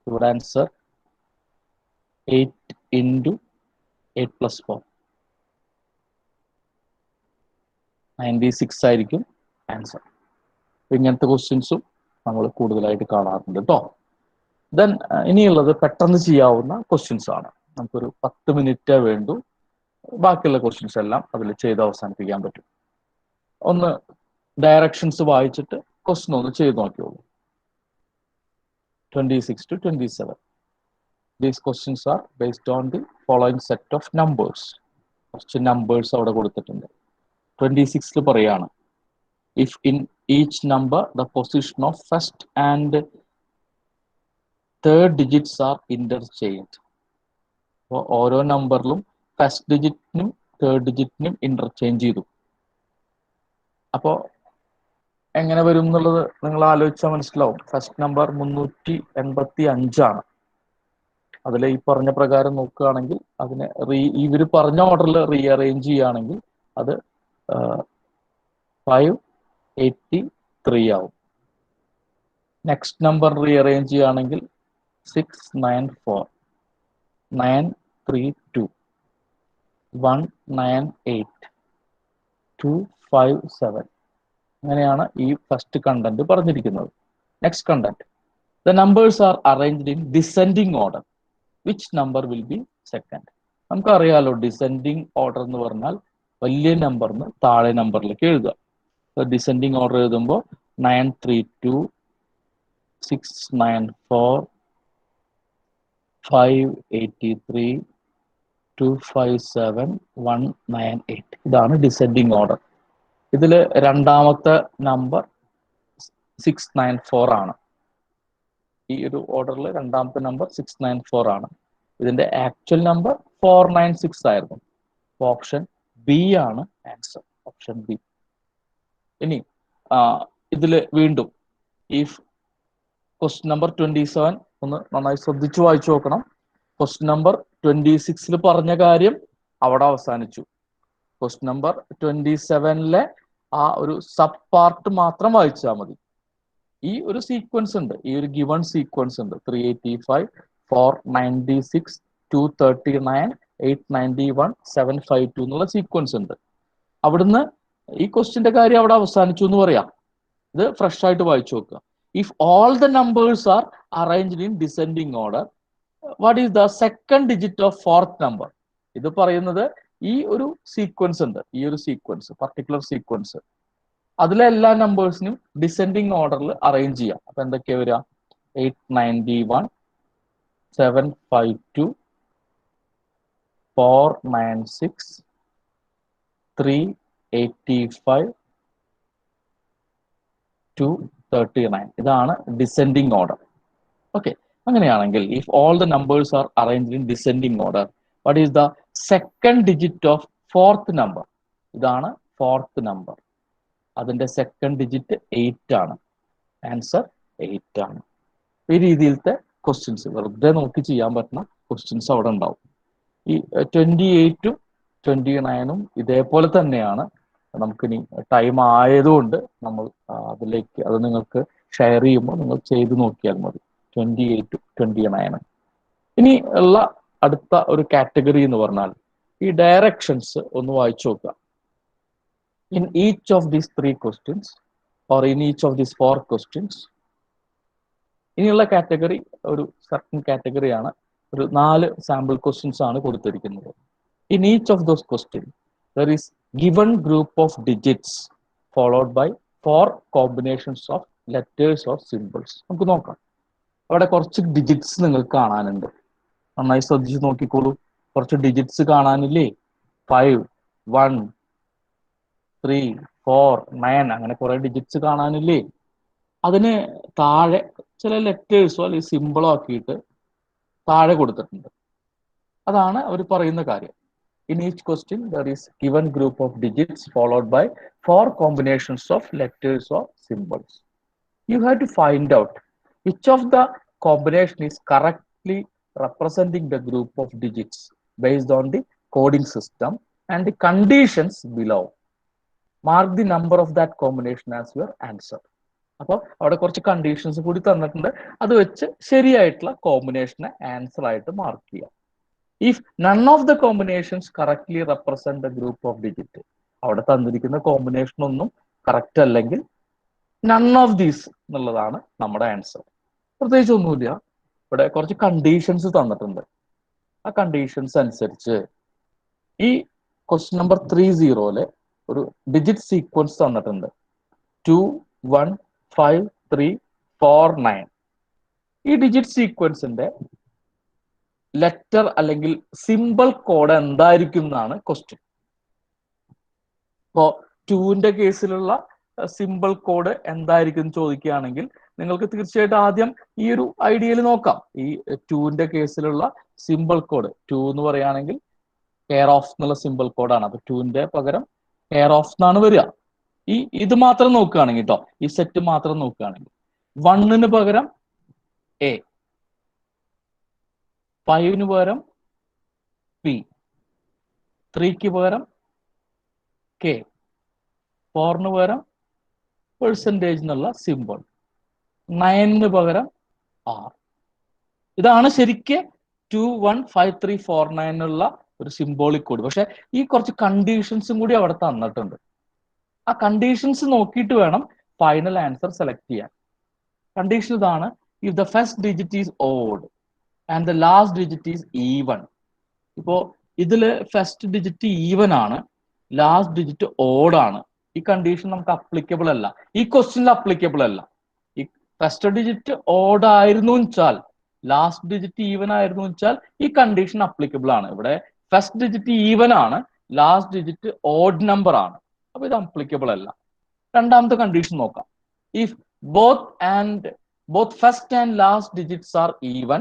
Your answer 8 into 8 plus 4. 96 ആയിരിക്കും ആൻസർ. ഇങ്ങനത്തെ ക്വസ്റ്റ്യൻസും നമ്മൾ കൂടുതലായിട്ട് കാണാറുണ്ട് കേട്ടോ. ദെൻ ഇനിയുള്ളത് പെട്ടെന്ന് ചെയ്യാവുന്ന ക്വസ്റ്റ്യൻസ് ആണ്. നമുക്കൊരു 10 മിനിറ്റേ വേണ്ടു. ബാക്കിയുള്ള ക്വസ്റ്റ്യൻസ് എല്ലാം അതിൽ ചെയ്ത് അവസാനിപ്പിക്കാൻ പറ്റും. ഒന്ന് ഡയറക്ഷൻസ് വായിച്ചിട്ട് ക്വസ്റ്റ്യൻ ഒന്ന് ചെയ്ത് നോക്കിയോളൂ. 26 to 27. These questions are based on the following set of numbers. കുറച്ച് നമ്പേഴ്സ് അവിടെ കൊടുത്തിട്ടുണ്ട്. 26 പറയാണ് if in each number the position of first and third digits are interchanged. അപ്പോൾ ഓരോ നമ്പറിലും ഫസ്റ്റ് ഡിജിറ്റിനും തേർഡ് ഡിജിറ്റിനും ഇന്റർചേഞ്ച് ചെയ്തു. അപ്പോൾ എങ്ങനെ വരും എന്നുള്ളത് നിങ്ങൾ ആലോചിച്ചാൽ മനസ്സിലാവും. ഫസ്റ്റ് നമ്പർ 385 അതിൽ ഈ പറഞ്ഞ പ്രകാരം നോക്കുകയാണെങ്കിൽ അതിനെ ഇവർ പറഞ്ഞ ഓർഡറിൽ റീഅറേഞ്ച് ചെയ്യുകയാണെങ്കിൽ അത് 583 ആവും. നെക്സ്റ്റ് നമ്പർ റീഅറേഞ്ച് ചെയ്യുകയാണെങ്കിൽ 694, 932, 198, 257. അങ്ങനെയാണ് ഈ ഫസ്റ്റ് കണ്ടന്റ് പറഞ്ഞിരിക്കുന്നത്. Next content, the numbers are arranged in descending order. Which number will be second? നമുക്കറിയാലോ ഡിസെൻഡിങ് ഓർഡർ എന്ന് പറഞ്ഞാൽ വലിയ നമ്പറിന് താഴെ നമ്പറിലേക്ക് എഴുതുക. ഡിസെൻഡിങ് ഓർഡർ എഴുതുമ്പോൾ 932, 694, 583, 257, 198. ഇതാണ് ഡിസെൻഡിങ് ഓർഡർ. ഇതിൽ രണ്ടാമത്തെ നമ്പർ 694 ആണ്. ഈ ഒരു ഓർഡറിൽ രണ്ടാമത്തെ നമ്പർ 694 ആണ്. ഇതിന്റെ ആക്ച്വൽ നമ്പർ 496 ആയിരുന്നു. ഓപ്ഷൻ ബി ആണ് ആൻസർ, ഓപ്ഷൻ ബി. ഇനി ഇതിൽ വീണ്ടും ഈ ക്വസ്റ്റ്യൻ നമ്പർ 27 ഒന്ന് നന്നായി ശ്രദ്ധിച്ചു വായിച്ചു നോക്കണം. ക്വസ്റ്റ്യൻ നമ്പർ 26 പറഞ്ഞ കാര്യം അവിടെ അവസാനിച്ചു. ക്വസ്റ്റ്യൻ നമ്പർ 27 ആ ഒരു സബ് പാർട്ട് മാത്രം വായിച്ചാൽ മതി. ഈ ഒരു സീക്വൻസ് ഉണ്ട്, ഈ ഒരു ഗിവൺ സീക്വൻസ് ഉണ്ട്. 385, 496, 239, 891, 752 എന്നുള്ള സീക്വൻസ് ഉണ്ട്. അവിടുന്ന് ഈ ക്വസ്റ്റ്യന്റെ കാര്യം അവിടെ അവസാനിച്ചു എന്ന് പറയാം. ഇത് ഫ്രഷ് ആയിട്ട് വായിച്ചു നോക്കുക. If all the numbers are arranged in descending order, what is the second digit of fourth number? ഇത് പറയുന്നത് ഈ ഒരു സീക്വൻസ് ഉണ്ട്, ഈ ഒരു സീക്വൻസ്, പർട്ടിക്കുലർ സീക്വൻസ്, അതിലെ എല്ലാ നമ്പേഴ്സിനും ഡിസെൻഡിങ് ഓർഡറിൽ അറേഞ്ച് ചെയ്യാം. അപ്പൊ എന്തൊക്കെയാ വരിക? 891, 752, 496, 385, 239. ഇതാണ് ഡിസെൻഡിങ് ഓർഡർ. ഓക്കെ, അങ്ങനെയാണെങ്കിൽ if all the numbers are arranged in descending order, what is the second digit of fourth number? ഇതാണ് ഫോർത്ത് നമ്പർ. അതിന്റെ സെക്കൻഡ് ഡിജിറ്റ് 8 ആണ്. ആൻസർ 8 ആണ്. ഈ രീതിയിലത്തെ ക്വസ്റ്റ്യൻസ് വെറുതെ നോക്കി ചെയ്യാൻ പറ്റുന്ന ക്വസ്റ്റ്യൻസ് അവിടെ ഉണ്ടാവും. ഈ 28ഉം 29ഉം ഇതേപോലെ തന്നെയാണ്. നമുക്കിനി ടൈം ആയതുകൊണ്ട് നമ്മൾ അതിലേക്ക് അത് നിങ്ങൾക്ക് ഷെയർ ചെയ്യുമ്പോൾ നിങ്ങൾ ചെയ്ത് നോക്കിയാൽ മതി. 28ഉം 29ഉം. ഇനി ഉള്ള അടുത്ത ഒരു കാറ്റഗറി എന്ന് പറഞ്ഞാൽ ഈ ഡയറക്ഷൻസ് ഒന്ന് വായിച്ചു നോക്കുക. In each of these 3 questions or in each of these 4 questions, ഇനിയുള്ള കാറ്റഗറി ഒരു സർട്ടൻ കാറ്റഗറിയാണ്. ഒരു 4 സാമ്പിൾ ക്വസ്റ്റ്യൻസ് ആണ് കൊടുത്തിരിക്കുന്നത്. In each of those questions, there is given group of digits followed by 4 combinations of letters or symbols. നമുക്ക് നോക്കാം. അവിടെ കുറച്ച് digits നിങ്ങൾക്ക് കാണാനുണ്ട്. നന്നായി ശ്രദ്ധിച്ച് നോക്കിക്കോളൂ. കുറച്ച് ഡിജിറ്റ്സ് കാണാനില്ലേ? 5, 1, 3, 4, 9 അങ്ങനെ കുറെ ഡിജിറ്റ്സ് കാണാനില്ലേ? അതിന് താഴെ ചില ലെറ്റേഴ്സോ അല്ലെങ്കിൽ സിമ്പിളോ ആക്കിയിട്ട് താഴെ കൊടുത്തിട്ടുണ്ട്. അതാണ് അവർ പറയുന്ന കാര്യം. In each question, there is given group of digits followed by 4 combinations of letters or symbols. You have to find out which of the combination is correctly representing the group of digits based on the coding system and the conditions below. Mark the number of that combination as your answer. അപ്പോൾ അവിടെ കുറച്ച് conditions കൂടി തന്നിട്ടുണ്ട്. അത് വെച്ച് ശരിയായിട്ടുള്ള കോമ്പിനേഷനെ answer ആയിട്ട് mark ചെയ്യാം. If none of the combinations correctly represent the group of digit, അവിടെ തന്നിരിക്കുന്ന കോമ്പിനേഷൻ ഒന്നും കറക്റ്റ് അല്ലെങ്കിൽ നൺ ഓഫ് ദീസ് എന്നുള്ളതാണ് നമ്മുടെ ആൻസർ. പ്രത്യേകിച്ച് ഒന്നുമില്ല. ഇവിടെ കുറച്ച് കണ്ടീഷൻസ് തന്നിട്ടുണ്ട്. ആ കണ്ടീഷൻസ് അനുസരിച്ച് ഈ ക്വസ്റ്റ്യൻ നമ്പർ 30 ഒരു ഡിജിറ്റ് സീക്വൻസ് തന്നിട്ടുണ്ട്. 2, 1, 5, 3, 4, 9. ഈ ഡിജിറ്റ് സീക്വൻസിന്റെ ലെറ്റർ അല്ലെങ്കിൽ സിമ്പിൾ കോഡ് എന്തായിരിക്കും എന്നാണ് ക്വസ്റ്റ്യൻ. ഇപ്പോ 2ന്റെ കേസിലുള്ള സിമ്പിൾ കോഡ് എന്തായിരിക്കും എന്ന് ചോദിക്കുകയാണെങ്കിൽ നിങ്ങൾക്ക് തീർച്ചയായിട്ടും ആദ്യം ഈ ഒരു ഐഡിയയിൽ നോക്കാം. ഈ 2ന്റെ കേസിലുള്ള സിമ്പിൾ കോഡ് 2 എന്ന് പറയുകയാണെങ്കിൽ കെയർ ഓഫ് എന്നുള്ള സിമ്പിൾ കോഡാണ്. അപ്പൊ 2ന്റെ പകരം കെയർ ഓഫ് എന്നാണ് വരിക. ഇത് മാത്രം നോക്കുകയാണെങ്കിൽ കേട്ടോ, ഈ സെറ്റ് മാത്രം നോക്കുകയാണെങ്കിൽ 1ന് പകരം എ, 5ന് പകരം പി, 3ക്ക് പകരം കെ, 4ന് പകരം പെർസെൻറ്റേജ് എന്നുള്ള സിമ്പിൾ, 9ന് പകരം ആർ. ഇതാണ് ശരിക്ക് 215349 എന്നുള്ള ഒരു സിംബോളിക് കോഡ്. പക്ഷെ ഈ കുറച്ച് കണ്ടീഷൻസും കൂടി അവിടെ തന്നിട്ടുണ്ട്. ആ കണ്ടീഷൻസ് നോക്കിയിട്ട് വേണം ഫൈനൽ ആൻസർ സെലക്ട് ചെയ്യാൻ. കണ്ടീഷൻ ഇതാണ്: if the first digit is odd and the last digit is even. ഇപ്പോ ഇതില് ഫസ്റ്റ് ഡിജിറ്റ് ഈവൻ ആണ്, ലാസ്റ്റ് ഡിജിറ്റ് ഓഡ് ആണ്. ഈ കണ്ടീഷൻ നമുക്ക് അപ്ലിക്കബിൾ അല്ല, ഈ ക്വസ്റ്റ്യനിൽ അപ്ലിക്കബിൾ അല്ല. ഈ ഫസ്റ്റ് ഡിജിറ്റ് ഓഡ് ആയിരുന്നു വെച്ചാൽ, ലാസ്റ്റ് ഡിജിറ്റ് ഈവൻ ആയിരുന്നു വെച്ചാൽ ഈ കണ്ടീഷൻ അപ്ലിക്കബിൾ ആണ്. ഇവിടെ ഫസ്റ്റ് ഡിജിറ്റ് ഈവൻ ആണ്, ലാസ്റ്റ് ഡിജിറ്റ് ഓഡ് നമ്പർ ആണ്, അപ്പൊ ഇത് അപ്ലിക്കബിൾ അല്ല. രണ്ടാമത്തെ കണ്ടീഷൻ നോക്കാം: if both first and last digits R even.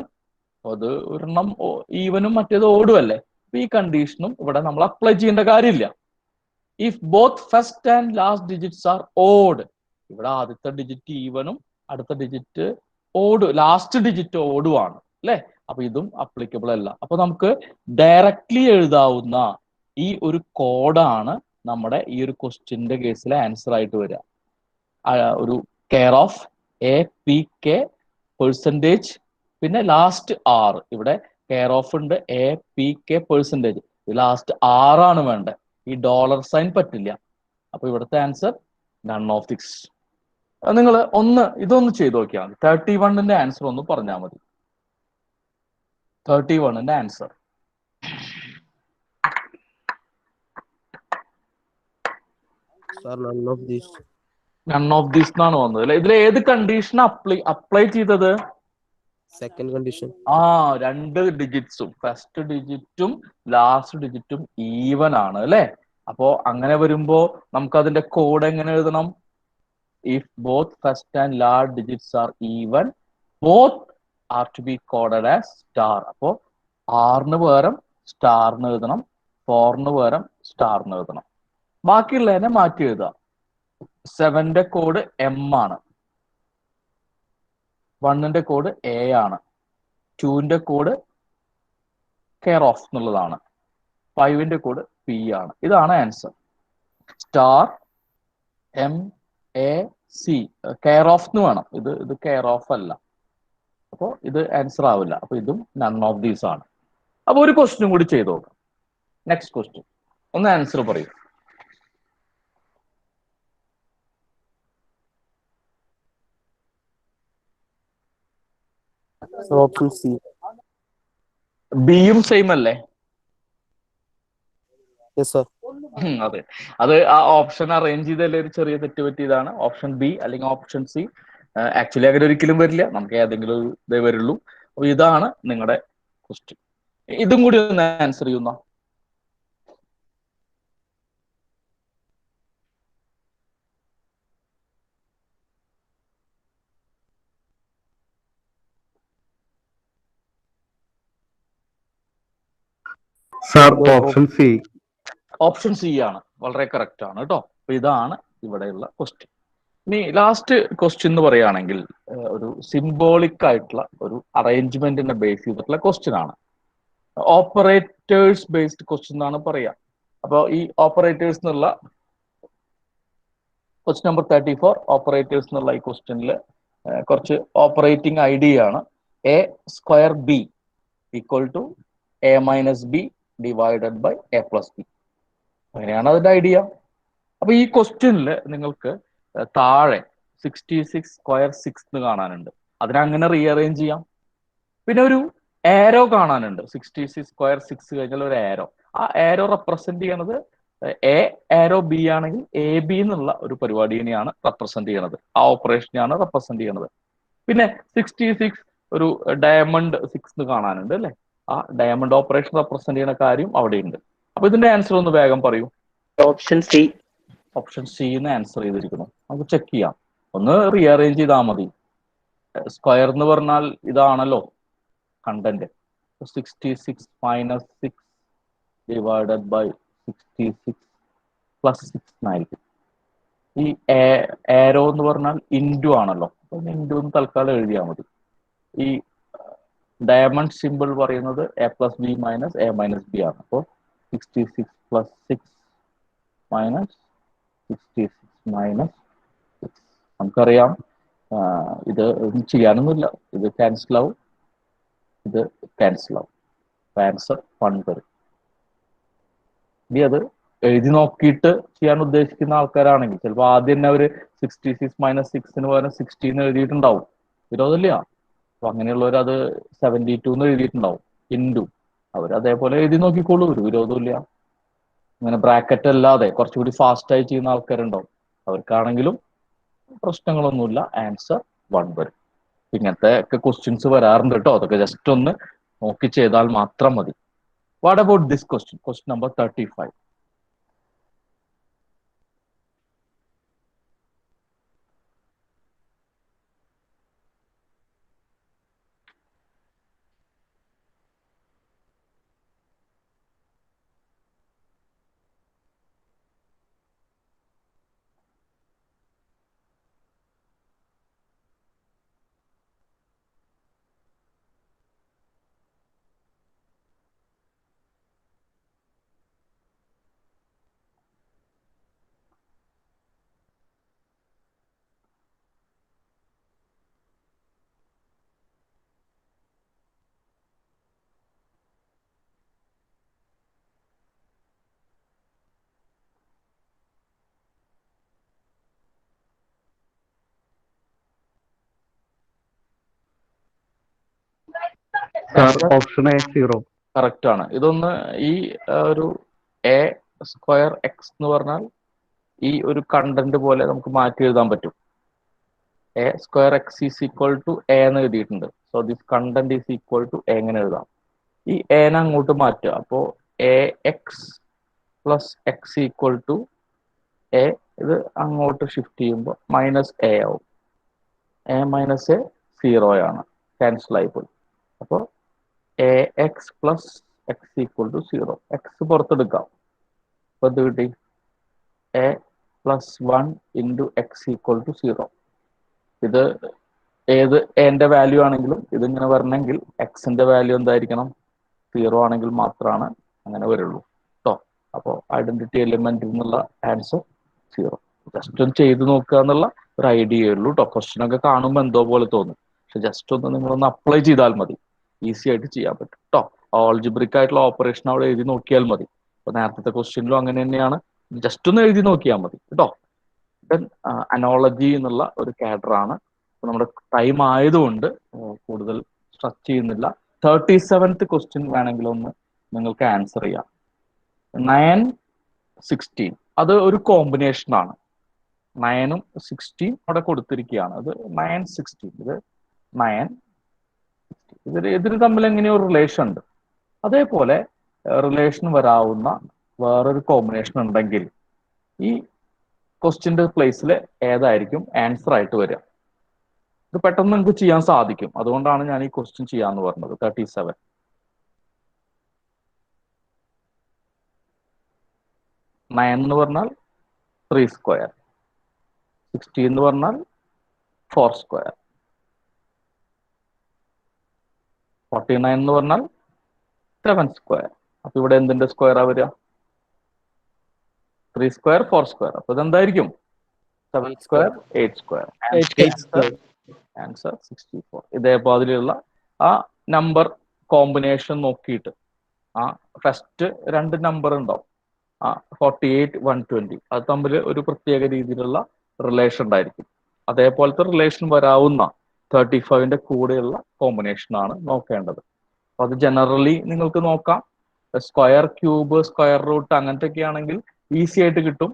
അത് ഒരെണ്ണം ഈവനും മറ്റേത് ഓടും അല്ലേ, അപ്പൊ ഈ കണ്ടീഷനും ഇവിടെ നമ്മൾ അപ്ലൈ ചെയ്യേണ്ട കാര്യമില്ല. If both first and last digits R odd, ഇവിടെ ആദ്യത്തെ ഡിജിറ്റ് ഈവനും അടുത്ത ഡിജിറ്റ് ഓഡ്, ലാസ്റ്റ് ഡിജിറ്റ് ഓടുമാണ് അല്ലെ, അപ്പൊ ഇതും അപ്ലിക്കബിൾ അല്ല. അപ്പൊ നമുക്ക് ഡയറക്ട്ലി എഴുതാവുന്ന ഈ ഒരു കോഡാണ് നമ്മുടെ ഈ ഒരു ക്വസ്റ്റ്യന്റെ കേസിലെ ആൻസർ ആയിട്ട് വരിക. ഒരു care of A P K percentage, പിന്നെ ലാസ്റ്റ് ആർ. ഇവിടെ കെയർ ഓഫ് ഉണ്ട്, A P K percentage, last ആറാണ് വേണ്ടത്. ഈ ഡോളർ സൈൻ പറ്റില്ല. അപ്പൊ ഇവിടുത്തെ ആൻസർ നൺ ഓഫ് ദിസ്. നിങ്ങൾ ഇതൊന്ന് ചെയ്ത് നോക്കിയാൽ മതി. 31ന്റെ ആൻസർ ഒന്ന് പറഞ്ഞാൽ മതി. 31ന്റെ ആൻസർ നൺ ഓഫ് ദിസ് എന്നാണ് വന്നത് അല്ലെ. ഇതിൽ ഏത് കണ്ടീഷൻ അപ്ലൈ ചെയ്തത്? Second condition. രണ്ട് ഡിജിറ്റ്സും, ഫസ്റ്റ് ഡിജിറ്റും ലാസ്റ്റ് ഡിജിറ്റും ഈവൻ ആണ് അല്ലെ. അപ്പോ അങ്ങനെ വരുമ്പോ നമുക്ക് അതിന്റെ കോഡ് എങ്ങനെ എഴുതണം? If both first and last digits are even, both are to be coded as star. അപ്പോ ആറിന് പകരം സ്റ്റാറിന് എഴുതണം, 4ന് പകരം സ്റ്റാറിന് എഴുതണം. ബാക്കിയുള്ളതിനെ മാറ്റി എഴുതുക. 7ന്റെ കോഡ് എം ആണ്, 1ന്റെ കോഡ് എ ആണ്, 2ന്റെ കോഡ് കെയർ ഓഫ് എന്നുള്ളതാണ്, 5ന്റെ കോഡ് പി ആണ്. ഇതാണ് answer. Star M A C, care of എന്ന് വേണം. ഇത് കെയർ ഓഫ് അല്ല, അപ്പോ ഇത് ആൻസർ ആവില്ല. അപ്പൊ ഇതും നൺ ഓഫ് ദീസ് ആണ്. അപ്പൊ ഒരു ക്വസ്റ്റ്യൻ കൂടി ചെയ്ത് നോക്കാം. നെക്സ്റ്റ് ക്വസ്റ്റ്യൻ ഒന്ന് ആൻസർ പറയും. Option C. ബിയും സെയിം അല്ലേ? Yes sir. അതെ, അത് ആ ഓപ്ഷൻ അറേഞ്ച് ചെയ്തല്ലേ ഒരു ചെറിയ തെറ്റ് പറ്റിയതാണ്. ഓപ്ഷൻ ബി അല്ലെങ്കിൽ ഓപ്ഷൻ സി. ആക്ച്വലി അങ്ങനെ ഒരിക്കലും വരില്ല, നമുക്ക് ഏതെങ്കിലും ഒരു ഇതേ വരുള്ളൂ. അപ്പൊ ഇതാണ് നിങ്ങളുടെ ക്വസ്റ്റ്യൻ. ഇതും കൂടി ഒന്ന് ആൻസർ ചെയ്യുന്ന. Sir option C. Option C ആണ്, വളരെ കറക്റ്റ് ആണ് കേട്ടോ. അപ്പൊ ഇതാണ് ഇവിടെയുള്ള ക്വസ്റ്റ്യൻ. ഇനി ലാസ്റ്റ് ക്വസ്റ്റ്യൻ എന്ന് പറയുകയാണെങ്കിൽ ഒരു സിംബോളിക് ആയിട്ടുള്ള ഒരു അറേഞ്ച്മെന്റിനെ ബേസ് ചെയ്തിട്ടുള്ള ക്വസ്റ്റ്യൻ ആണ്. ഓപ്പറേറ്റേഴ്സ് ബേസ്ഡ് ക്വസ്റ്റ്യൻ എന്നാണ് പറയുക. അപ്പോൾ ഈ ഓപ്പറേറ്റേഴ്സ് എന്നുള്ള ക്വസ്റ്റ്യൻ നമ്പർ 34 ഓപ്പറേറ്റേഴ്സ് എന്നുള്ള ഈ ക്വസ്റ്റ്യനിൽ കുറച്ച് ഓപ്പറേറ്റിംഗ് ഐഡിയ ആണ്. A square b equal to a minus b divided by a plus b. അങ്ങനെയാണ് അതിന്റെ ഐഡിയ. അപ്പൊ ഈ ക്വസ്റ്റ്യനിൽ നിങ്ങൾക്ക് താഴെ 66 സ്ക്വയർ 6 എന്ന് കാണാനുണ്ട്. അതിനങ്ങനെ റീഅറേഞ്ച് ചെയ്യാം. പിന്നെ ഒരു ഏരോ കാണാനുണ്ട്. 66 സ്ക്വയർ 6 കഴിഞ്ഞാൽ ഒരു ഏരോ. ആ ഏരോ റെപ്രസെന്റ് ചെയ്യണത് എ ഏരോ ബി ആണെങ്കിൽ എ ബി എന്നുള്ള ഒരു പരിപാടിനെയാണ് റെപ്രസെന്റ് ചെയ്യണത്. ആ ഓപ്പറേഷനെയാണ് റെപ്രസെന്റ് ചെയ്യണത്. പിന്നെ 66 ഒരു ഡയമണ്ട് 6 എന്ന് കാണാനുണ്ട് അല്ലെ. ആ ഡയമണ്ട് ഓപ്പറേഷൻ റെപ്രസെന്റ് ചെയ്യുന്ന കാര്യം അവിടെയുണ്ട്. അപ്പൊ ഇതിന്റെ ആൻസർ ഒന്ന് വേഗം പറയൂ. Option C. ഓപ്ഷൻ സി എന്ന് ആൻസർ ചെയ്തിരിക്കുന്നു. നമുക്ക് ചെക്ക് ചെയ്യാം. ഒന്ന് റീഅറേഞ്ച് ചെയ്താൽ മതി. സ്ക്വയർ എന്ന് പറഞ്ഞാൽ ഇതാണല്ലോ content. 66 minus 6 divided by 66 plus 6 ആയിരിക്കും. ഈ ആരോ എന്ന് പറഞ്ഞാൽ ഇൻറ്റു ആണല്ലോ, ഇൻറ്റു എന്ന് തൽക്കാലം എഴുതിയാൽ മതി. ഈ ഡയമണ്ട് സിമ്പിൾ പറയുന്നത് a+b minus a minus b ആണ്. അപ്പോൾ 66 plus 6 minus 66 minus 6. നമുക്കറിയാം ഇത് ചെയ്യാനൊന്നുമില്ല, ഇത് ക്യാൻസൽ ആവും, ഇത് ക്യാൻസൽ ആവും. ആൻസർ 1 വരും. ഇനി അത് എഴുതി നോക്കിയിട്ട് ചെയ്യാൻ ഉദ്ദേശിക്കുന്ന ആൾക്കാരാണെങ്കിൽ ചിലപ്പോൾ ആദ്യം തന്നെ അവർ 66 minus 6 പകരം 16 എഴുതിയിട്ടുണ്ടാവും. വിരോധമില്ല. അപ്പൊ അങ്ങനെയുള്ളവർ അത് 72 എന്ന് എഴുതിയിട്ടുണ്ടാവും ഇൻറ്റു. അവർ അതേപോലെ എഴുതി നോക്കിക്കോളൂ, ഒരു വിരോധമില്ല. അങ്ങനെ ബ്രാക്കറ്റ് അല്ലാതെ കുറച്ചുകൂടി ഫാസ്റ്റായി ചെയ്യുന്ന ആൾക്കാരുണ്ടാവും, അവർക്കാണെങ്കിലും പ്രശ്നങ്ങളൊന്നുമില്ല. ആൻസർ 1 വരും. ഇങ്ങനത്തെ ഒക്കെ ക്വസ്റ്റ്യൻസ് വരാറുണ്ട് കേട്ടോ. അതൊക്കെ ജസ്റ്റ് ഒന്ന് നോക്കി ചെയ്താൽ മാത്രം മതി. What about this question? Question number 35. Option A 0. Correct ആണ്. ഇതൊന്ന് ഈ ഒരു എ സ്ക്വയർ എക്സ് എന്ന് പറഞ്ഞാൽ ഈ ഒരു കണ്ടന്റ് പോലെ നമുക്ക് മാറ്റി എഴുതാൻ പറ്റും. A square X is equal to A എന്ന് എഴുതിയിട്ടുണ്ട്. So this content is equal to A എങ്ങനെ എഴുതാം? ഈ എനെ അങ്ങോട്ട് മാറ്റുക. അപ്പോൾ A X plus X equal to A, ഇത് അങ്ങോട്ട് ഷിഫ്റ്റ് ചെയ്യുമ്പോൾ മൈനസ് എ ആവും. എ മൈനസ് എ 0 ആണ്, ക്യാൻസൽ ആയിപ്പോയി. അപ്പോൾ A X plus X equal to 0. X പുറത്തെടുക്കാം. അപ്പോൾ എന്ത് കിട്ടി? A plus 1 into X equal to 0. ഇത് ഏത് എൻ്റെ വാല്യൂ ആണെങ്കിലും ഇതിങ്ങനെ വരണമെങ്കിൽ എക്സിന്റെ വാല്യൂ എന്തായിരിക്കണം? 0 ആണെങ്കിൽ മാത്രമാണ് അങ്ങനെ വരുള്ളൂ കേട്ടോ. അപ്പോൾ ഐഡന്റിറ്റി എലിമെന്റ് എന്നുള്ള ആൻസർ 0. ജസ്റ്റ് ഒന്ന് ചെയ്ത് നോക്കുക എന്നുള്ള ഒരു ഐഡിയ ഉള്ളൂ കേട്ടോ. ക്വസ്റ്റ്യൻ ഒക്കെ കാണുമ്പോൾ എന്തോ പോലെ തോന്നും, പക്ഷെ ജസ്റ്റ് ഒന്ന് നിങ്ങളൊന്ന് അപ്ലൈ ചെയ്താൽ മതി, ഈസി ആയിട്ട് ചെയ്യാൻ പറ്റും കേട്ടോ. ഓൾജിബ്രിക് ആയിട്ടുള്ള ഓപ്പറേഷൻ അവിടെ എഴുതി നോക്കിയാൽ മതി. അപ്പൊ നേരത്തെ ക്വസ്റ്റ്യനിലും അങ്ങനെ തന്നെയാണ്, ജസ്റ്റ് ഒന്ന് എഴുതി നോക്കിയാൽ മതി കേട്ടോ. ദെൻ അനോളജി എന്നുള്ള ഒരു കാഡറാണ്. നമ്മുടെ ടൈം ആയതുകൊണ്ട് കൂടുതൽ സ്ട്രെച്ച് ചെയ്യുന്നില്ല. 37th ക്വസ്റ്റ്യൻ വേണമെങ്കിൽ ഒന്ന് നിങ്ങൾക്ക് ആൻസർ ചെയ്യാം. 9, 16 അത് ഒരു കോമ്പിനേഷൻ ആണ്. 9ഉം 16 അവിടെ കൊടുത്തിരിക്കുകയാണ്. അത് 9, 16, ഇത് 9, ഇതിന് തമ്മിൽ എങ്ങനെയോ റിലേഷൻ ഉണ്ട്. അതേപോലെ റിലേഷൻ വരാവുന്ന വേറൊരു കോമ്പിനേഷൻ ഉണ്ടെങ്കിൽ ഈ ക്വസ്റ്റ്യന്റെ പ്ലേസിൽ ഏതായിരിക്കും ആൻസർ ആയിട്ട് വരിക? ഇത് പെട്ടെന്ന് നിങ്ങൾക്ക് ചെയ്യാൻ സാധിക്കും. അതുകൊണ്ടാണ് ഞാൻ ഈ ക്വസ്റ്റ്യൻ ചെയ്യാന്ന് പറഞ്ഞത്. 37. 9 എന്ന് പറഞ്ഞാൽ 3 സ്ക്വയർ, 16 എന്ന് പറഞ്ഞാൽ 4 സ്ക്വയർ, 49 എന്ന് പറഞ്ഞാൽ 7 സ്ക്വയർ. അപ്പൊ ഇവിടെ എന്തിന്റെ സ്ക്വയറാ വരിക? 3 സ്ക്വയർ, 4 സ്ക്വയർ. അപ്പൊ ഇതെന്തായിരിക്കും? 7 സ്ക്വയർ, 8 സ്ക്വയർ. ആൻസർ 64. ഇതേപോലെയുള്ള ആ നമ്പർ കോമ്പിനേഷൻ നോക്കിയിട്ട് ആ ഫസ്റ്റ് 2 നമ്പർ ഉണ്ടാവും, 48, 120, അത് തമ്മിൽ ഒരു പ്രത്യേക രീതിയിലുള്ള റിലേഷൻ ഉണ്ടായിരിക്കും. അതേപോലത്തെ റിലേഷൻ വരാവുന്ന 35ന്റെ കൂടെയുള്ള കോമ്പിനേഷൻ ആണ് നോക്കേണ്ടത്. അപ്പൊ അത് ജനറലി നിങ്ങൾക്ക് നോക്കാം. സ്ക്വയർ, ക്യൂബ്, സ്ക്വയർ റൂട്ട് അങ്ങനത്തെ ഒക്കെ ആണെങ്കിൽ ഈസി ആയിട്ട് കിട്ടും.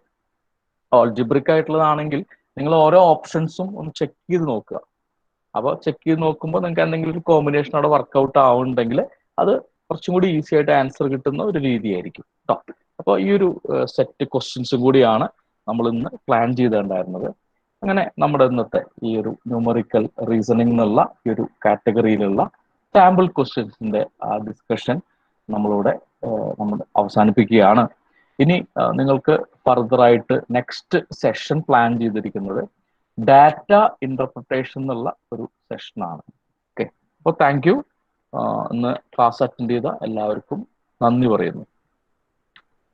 ഓൾജിബ്രിക് ആയിട്ടുള്ളതാണെങ്കിൽ നിങ്ങൾ ഓരോ ഓപ്ഷൻസും ഒന്ന് ചെക്ക് ചെയ്ത് നോക്കുക. അപ്പോൾ ചെക്ക് ചെയ്ത് നോക്കുമ്പോൾ നിങ്ങൾക്ക് എന്തെങ്കിലും ഒരു കോമ്പിനേഷൻ അവിടെ വർക്കൗട്ട് ആവുന്നുണ്ടെങ്കിൽ അത് കുറച്ചും കൂടി ഈസി ആയിട്ട് ആൻസർ കിട്ടുന്ന ഒരു രീതിയായിരിക്കും കേട്ടോ. അപ്പോൾ ഈ ഒരു സെറ്റ് ക്വസ്റ്റ്യൻസും കൂടിയാണ് നമ്മൾ ഇന്ന് പ്ലാൻ ചെയ്തിട്ടുണ്ടായിരുന്നത്. അങ്ങനെ നമ്മുടെ ഇന്നത്തെ ഈ ഒരു ന്യൂമറിക്കൽ റീസണിംഗ് എന്നുള്ള ഈ ഒരു കാറ്റഗറിയിലുള്ള സാമ്പിൾ ക്വസ്റ്റ്യൻസിന്റെ ആ ഡിസ്കഷൻ നമ്മളിവിടെ നമ്മൾ അവസാനിപ്പിക്കുകയാണ്. ഇനി നിങ്ങൾക്ക് ഫർദർ ആയിട്ട് നെക്സ്റ്റ് സെഷൻ പ്ലാൻ ചെയ്തിരിക്കുന്നത് ഡാറ്റ ഇന്റർപ്രിട്ടേഷൻ എന്നുള്ള ഒരു സെഷനാണ്. ഓക്കെ, അപ്പോൾ താങ്ക് യു. ഇന്ന് ക്ലാസ് അറ്റൻഡ് ചെയ്ത എല്ലാവർക്കും നന്ദി പറയുന്നു.